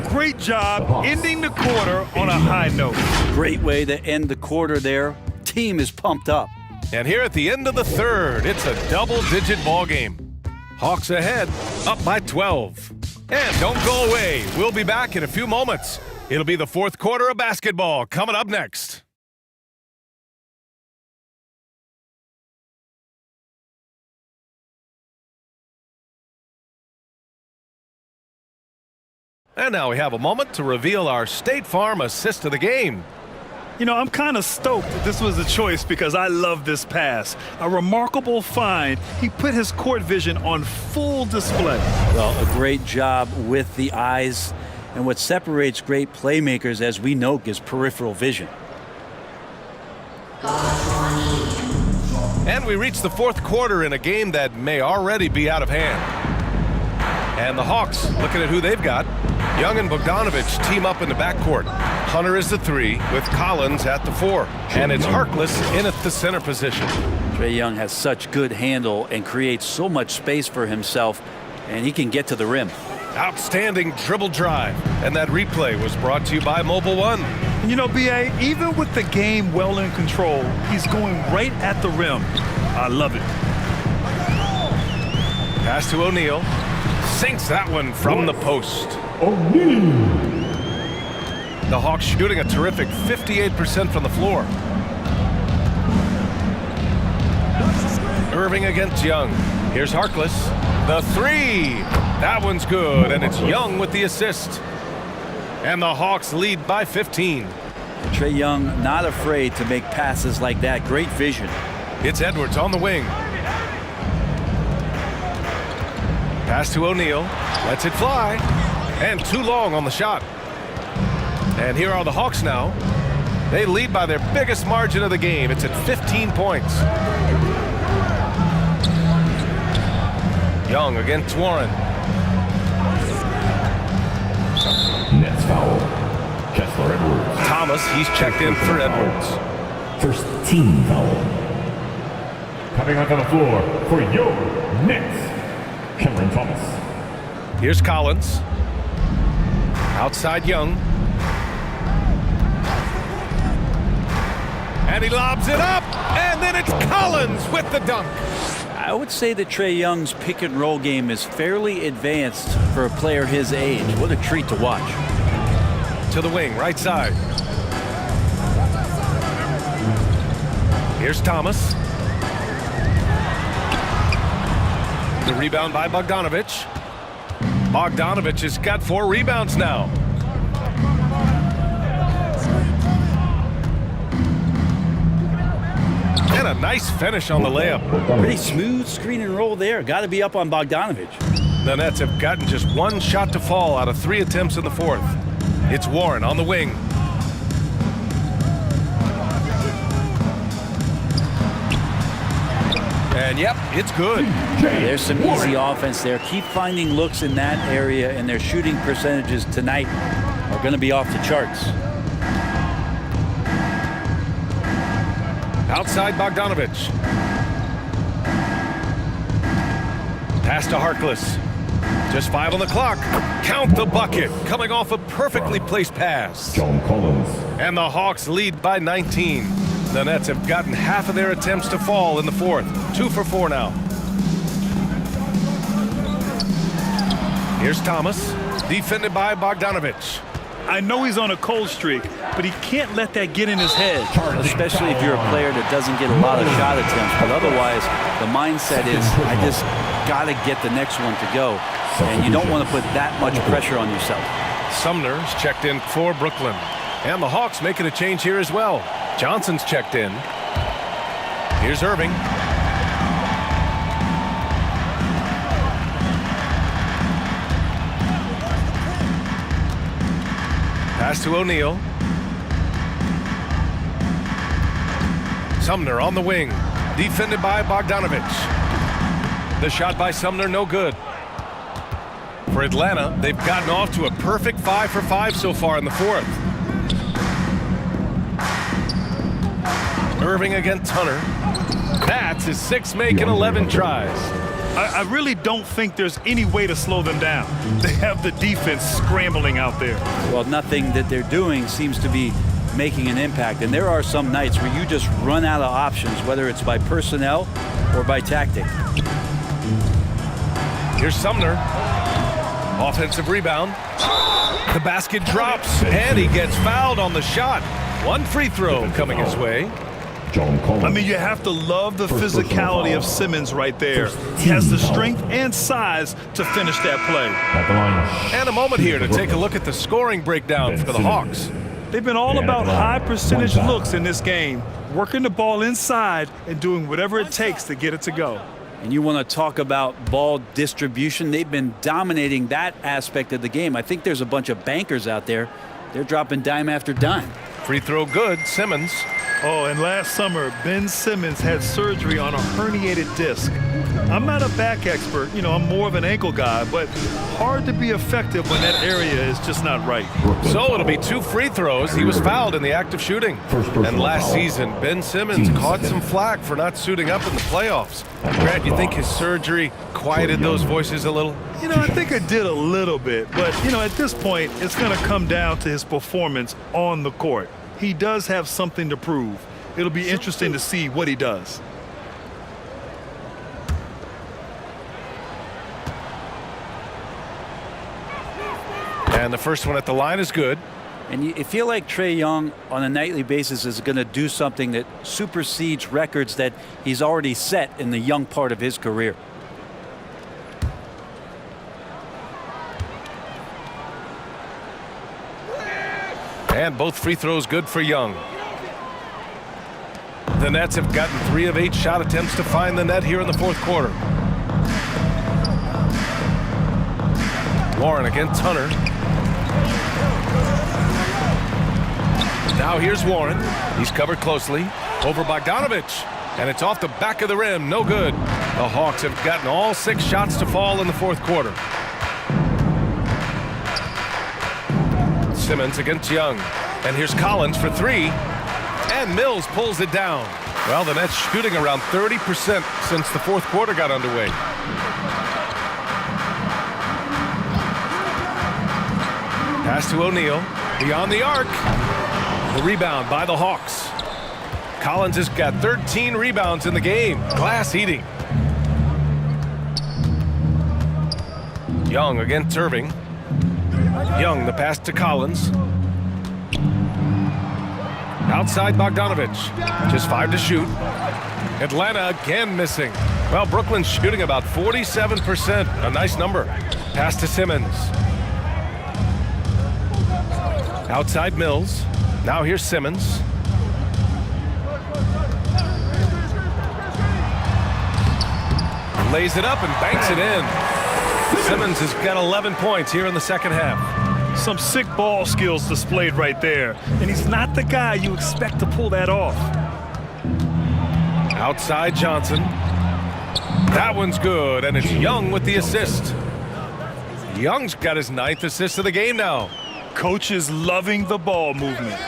Great job ending the quarter on a high note. Great way to end the quarter there. Team is pumped up. And here at the end of the third, it's a double-digit ball game. Hawks ahead, up by 12. And don't go away. We'll be back in a few moments. It'll be the fourth quarter of basketball coming up next. And now we have a moment to reveal our State Farm assist of the game. You know, I'm kind of stoked that this was a choice because I love this pass. A remarkable find. He put his court vision on full display. Well, a great job with the eyes. And what separates great playmakers, as we know, is peripheral vision. And we reach the fourth quarter in a game that may already be out of hand. And the Hawks, looking at who they've got, Young and Bogdanovich team up in the backcourt. Hunter is the 3 with Collins at the 4. And it's Harkless in at the center position. Trae Young has such good handle and creates so much space for himself, and he can get to the rim. Outstanding dribble drive. And that replay was brought to you by Mobile One. You know, B.A., even with the game well in control, he's going right at the rim. I love it. Pass to O'Neal. Sinks that one from the post. The Hawks shooting a terrific 58% from the floor. Irving against Young. Here's Harkless. The 3. That one's good, and it's Young with the assist. And the Hawks lead by 15. Trae Young not afraid to make passes like that. Great vision. It's Edwards on the wing. Pass to O'Neal. Lets it fly. And too long on the shot. And here are the Hawks now. They lead by their biggest margin of the game. It's at 15 points. Young against Warren. Nets foul. Kessler Edwards. Thomas, he's checked in for Edwards. First team foul. Coming onto the floor for your Nets, Cameron Thomas. Here's Collins. Outside Young. And he lobs it up. And then it's Collins with the dunk. I would say that Trae Young's pick and roll game is fairly advanced for a player his age. What a treat to watch. To the wing, right side. Here's Thomas. The rebound by Bogdanovich. Bogdanovich has got 4 rebounds now. And a nice finish on the layup. Pretty smooth screen and roll there. Got to be up on Bogdanovich. The Nets have gotten just 1 shot to fall out of 3 attempts in the fourth. It's Warren on the wing. And yep, it's good. There's some easy offense there. Keep finding looks in that area, and their shooting percentages tonight are going to be off the charts. Outside Bogdanovich. Pass to Harkless. Just 5 on the clock. Count the bucket. Coming off a perfectly placed pass. John Collins. And the Hawks lead by 19. The Nets have gotten half of their attempts to fall in the fourth. 2 for 4 now. Here's Thomas. Defended by Bogdanovich. I know he's on a cold streak, but he can't let that get in his head. Especially if you're a player that doesn't get a lot of shot attempts. But otherwise, the mindset is, I just got to get the next one to go. And you don't want to put that much pressure on yourself. Sumner's checked in for Brooklyn. And the Hawks making a change here as well. Johnson's checked in. Here's Irving. Pass to O'Neal. Sumner on the wing. Defended by Bogdanovich. The shot by Sumner, no good. For Atlanta, they've gotten off to a perfect 5 for 5 so far in the fourth. Irving against Hunter. That's his 6th make in 11 tries. I really don't think there's any way to slow them down. They have the defense scrambling out there. Well, nothing that they're doing seems to be making an impact. And there are some nights where you just run out of options, whether it's by personnel or by tactic. Here's Sumner. Offensive rebound. The basket drops, and he gets fouled on the shot. One free throw coming his way. I mean, you have to love the physicality of Simmons right there. He has the strength and size to finish that play. And a moment here to take a look at the scoring breakdown for the Hawks. They've been all about high percentage looks in this game, working the ball inside and doing whatever it takes to get it to go. And you want to talk about ball distribution. They've been dominating that aspect of the game. I think there's a bunch of bankers out there. They're dropping dime after dime. Free throw good, Simmons. Oh, and last summer, Ben Simmons had surgery on a herniated disc. I'm not a back expert, I'm more of an ankle guy, but hard to be effective when that area is just not right. So it'll be 2 free throws. He was fouled in the act of shooting. And last season, Ben Simmons caught some flack for not suiting up in the playoffs. Grant, you think his surgery quieted those voices a little? I think it did a little bit, but, at this point, it's going to come down to his performance on the court. He does have something to prove. It'll be interesting to see what he does. And the first one at the line is good. And you feel like Trae Young on a nightly basis is going to do something that supersedes records that he's already set in the young part of his career. And both free throws good for Young. The Nets have gotten 3 of 8 shot attempts to find the net here in the fourth quarter. Warren against Hunter. Now here's Warren. He's covered closely. Over Bogdanovich. And it's off the back of the rim. No good. The Hawks have gotten all 6 shots to fall in the fourth quarter. Simmons against Young. And here's Collins for 3. And Mills pulls it down. Well, the Nets shooting around 30% since the fourth quarter got underway. Pass to O'Neal. Beyond the arc. The rebound by the Hawks. Collins has got 13 rebounds in the game. Glass eating. Young against Irving. Young, the pass to Collins. Outside Bogdanovich. Just 5 to shoot. Atlanta again missing. Well, Brooklyn's shooting about 47%. A nice number. Pass to Simmons. Outside Mills. Now here's Simmons. Lays it up and banks it in. Simmons has got 11 points here in the second half. Some sick ball skills displayed right there. And he's not the guy you expect to pull that off. Outside Johnson. That one's good, and it's Young with the assist. Young's got his 9th assist of the game now. Coach is loving the ball movement.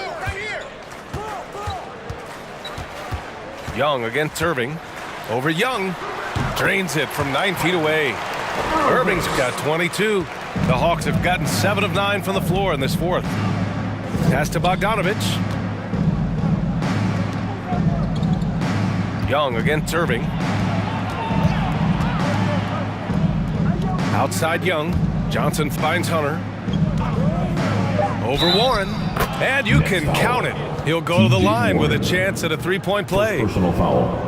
Young against Irving. Over Young. Drains it from 9 feet away. Irving's got 22. The Hawks have gotten 7 of 9 from the floor in this fourth. Pass to Bogdanovich. Young against Irving. Outside Young. Johnson finds Hunter. Over Warren. And you can count it. He'll go to the line with a chance at a 3-point play. Personal foul.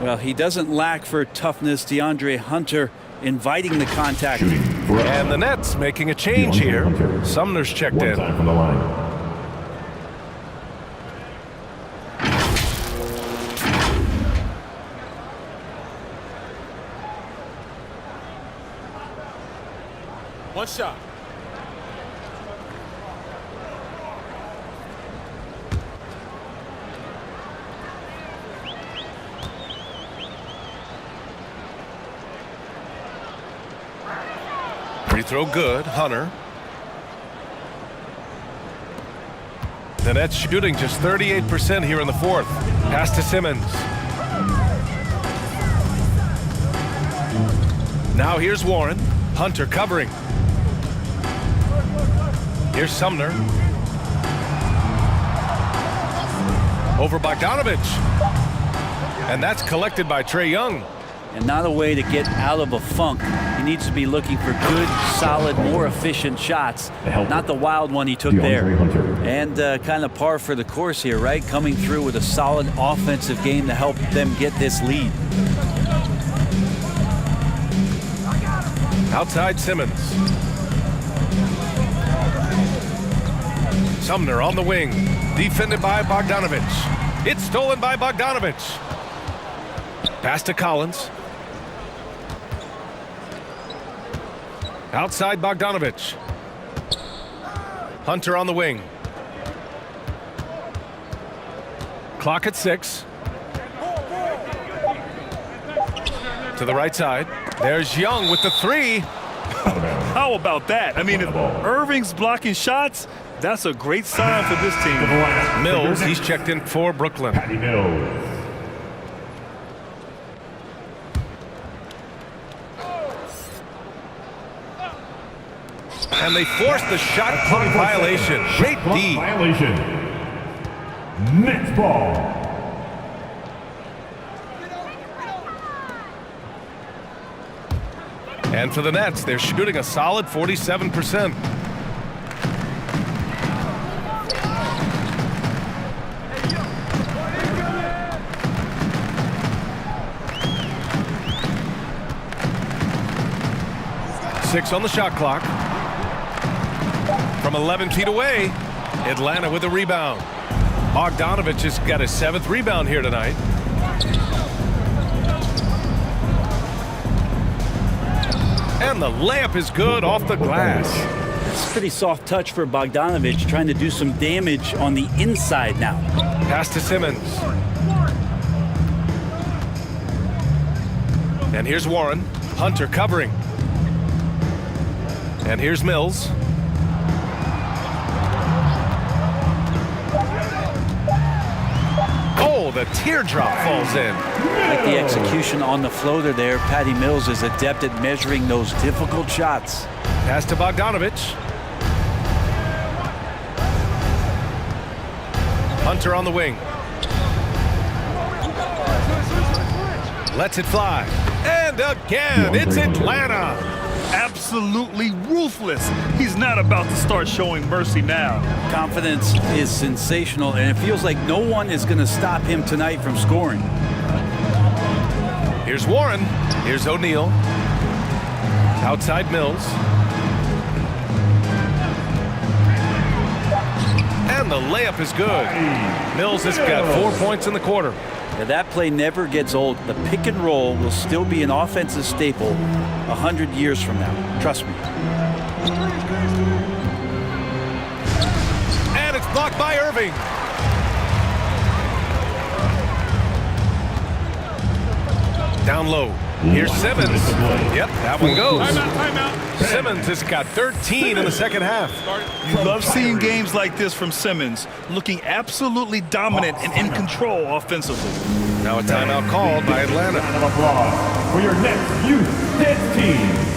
Well, he doesn't lack for toughness. DeAndre Hunter inviting the contact. And the Nets making a change here. Sumner's checked in. Time from the line. One shot. Free throw good. Hunter. The Nets shooting just 38% here in the fourth. Pass to Simmons. Now here's Warren. Hunter covering. Here's Sumner. Over Bogdanovich. And that's collected by Trae Young. And not a way to get out of a funk. He needs to be looking for good, solid, more efficient shots. Not the wild one he took there. And kind of par for the course here, right? Coming through with a solid offensive game to help them get this lead. Outside Simmons. Sumner on the wing. Defended by Bogdanovich. It's stolen by Bogdanovich. Pass to Collins. Outside Bogdanovich. Hunter on the wing. Clock at 6. To the right side. There's Young with the 3. How about that? I mean, if Irving's blocking shots, that's a great sign for this team. Mills, he's checked in for Brooklyn. Patty Mills. And they forced the shot clock violation. Great D. Violation. Nets ball. And for the Nets, they're shooting a solid 47%. Six on the shot clock. From 11 feet away, Atlanta with a rebound. Bogdanovich has got his 7th rebound here tonight. And the layup is good off the glass. It's a pretty soft touch for Bogdanovich, trying to do some damage on the inside now. Pass to Simmons. And here's Warren. Hunter covering. And here's Mills. Oh, the teardrop falls in. Like the execution on the floater there, Patty Mills is adept at measuring those difficult shots. Pass to Bogdanovich. Hunter on the wing. Lets it fly. And again, it's Atlanta. Absolutely ruthless. He's not about to start showing mercy now. Confidence is sensational, and it feels like no one is going to stop him tonight from scoring. Here's Warren. Here's O'Neal. Outside Mills. And the layup is good. Mills has got 4 points in the quarter. Yeah, that play never gets old. The pick and roll will still be an offensive staple 100 years from now. Trust me. And it's blocked by Irving. Down low. Here's Simmons. Yep, that one goes. Timeout. Simmons has got 13 in the second half. You love seeing games like this from Simmons, looking absolutely dominant and in control offensively. Now a timeout called by Atlanta. Round of applause for your next youth Nets team.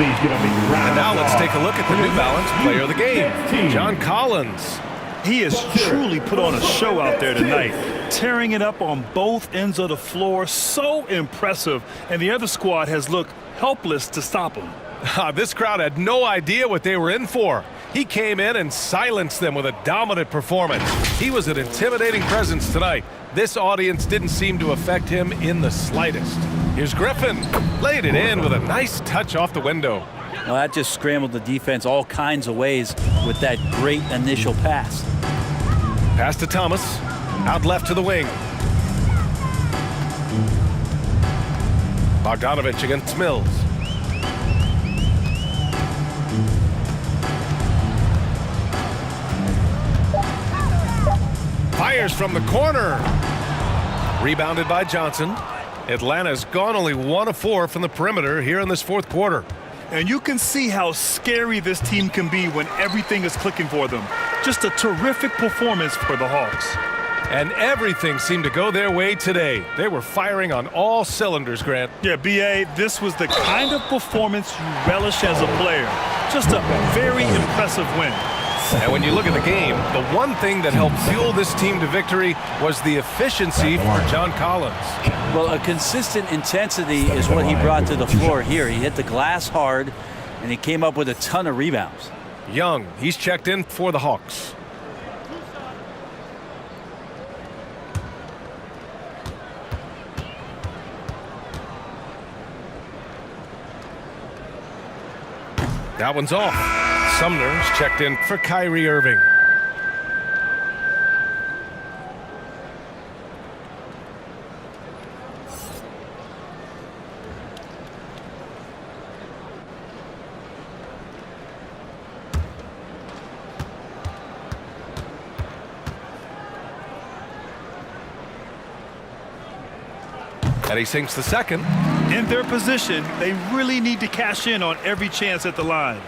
please get a big round And now of let's applause take a look at the for New your Balance player of the game, team. John Collins. He has truly put on a show out there tonight, tearing it up on both ends of the floor. So impressive, and the other squad has looked helpless to stop him. This crowd had no idea what they were in for. He came in and silenced them with a dominant performance. He was an intimidating presence tonight. This audience didn't seem to affect him in the slightest. Here's Griffin. Laid it in with a nice touch off the window. Well, that just scrambled the defense all kinds of ways with that great initial pass. Pass to Thomas. Out left to the wing. Bogdanovich against Mills. Fires from the corner. Rebounded by Johnson. Atlanta's gone only 1 of 4 from the perimeter here in this fourth quarter. And you can see how scary this team can be when everything is clicking for them. Just a terrific performance for the Hawks. And everything seemed to go their way today. They were firing on all cylinders, Grant. Yeah, B.A., this was the kind of performance you relish as a player. Just a very impressive win. And when you look at the game, the one thing that helped fuel this team to victory was the efficiency for John Collins. Well, a consistent intensity is what he brought to the floor here. He hit the glass hard, and he came up with a ton of rebounds. Young, he's checked in for the Hawks. That one's off. Sumner's checked in for Kyrie Irving. And he sinks the second. In their position, they really need to cash in on every chance at the line.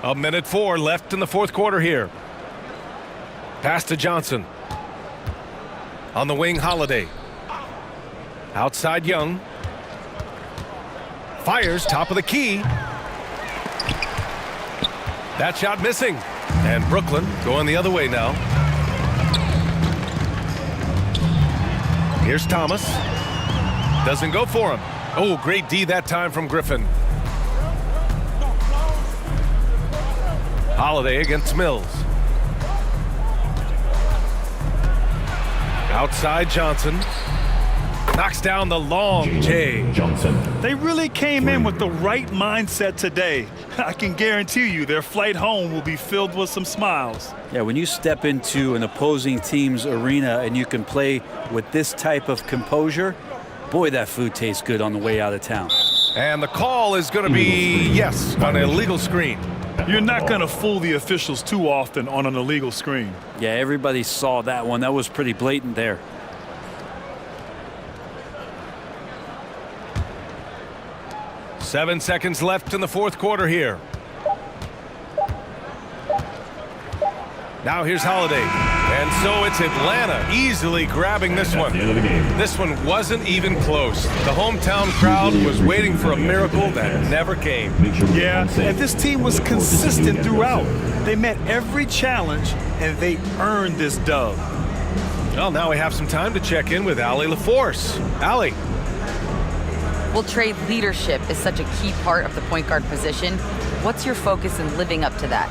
A minute 4 left in the fourth quarter here. Pass to Johnson. On the wing, Holiday. Outside Young. Fires top of the key. That shot missing. And Brooklyn going the other way now. Here's Thomas. Doesn't go for him. Oh, great D that time from Griffin. Holiday against Mills. Outside Johnson. Knocks down the long J. They really came in with the right mindset today. I can guarantee you their flight home will be filled with some smiles. Yeah, when you step into an opposing team's arena and you can play with this type of composure, boy, that food tastes good on the way out of town. And the call is going to be, yes, an illegal screen. You're not going to fool the officials too often on an illegal screen. Yeah, everybody saw that one. That was pretty blatant there. Seven seconds left in the fourth quarter here. Now here's Holiday. And so it's Atlanta easily grabbing this one. This one wasn't even close. The hometown crowd was waiting for a miracle that never came. Yeah, and this team was consistent throughout. They met every challenge, and they earned this dub. Well, now we have some time to check in with Allie LaForce. Allie. Well, Trey, leadership is such a key part of the point guard position. What's your focus in living up to that?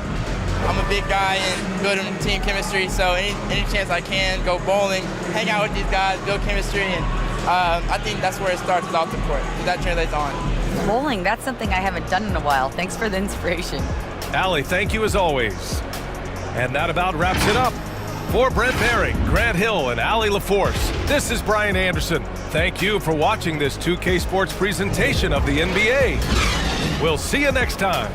I'm a big guy and building team chemistry, so any chance I can, go bowling, hang out with these guys, build chemistry, and I think that's where it starts is off the court, because that translates on. Bowling, that's something I haven't done in a while. Thanks for the inspiration. Allie, thank you as always. And that about wraps it up. For Brent Baring, Grant Hill, and Allie LaForce, this is Brian Anderson. Thank you for watching this 2K Sports presentation of the NBA. We'll see you next time.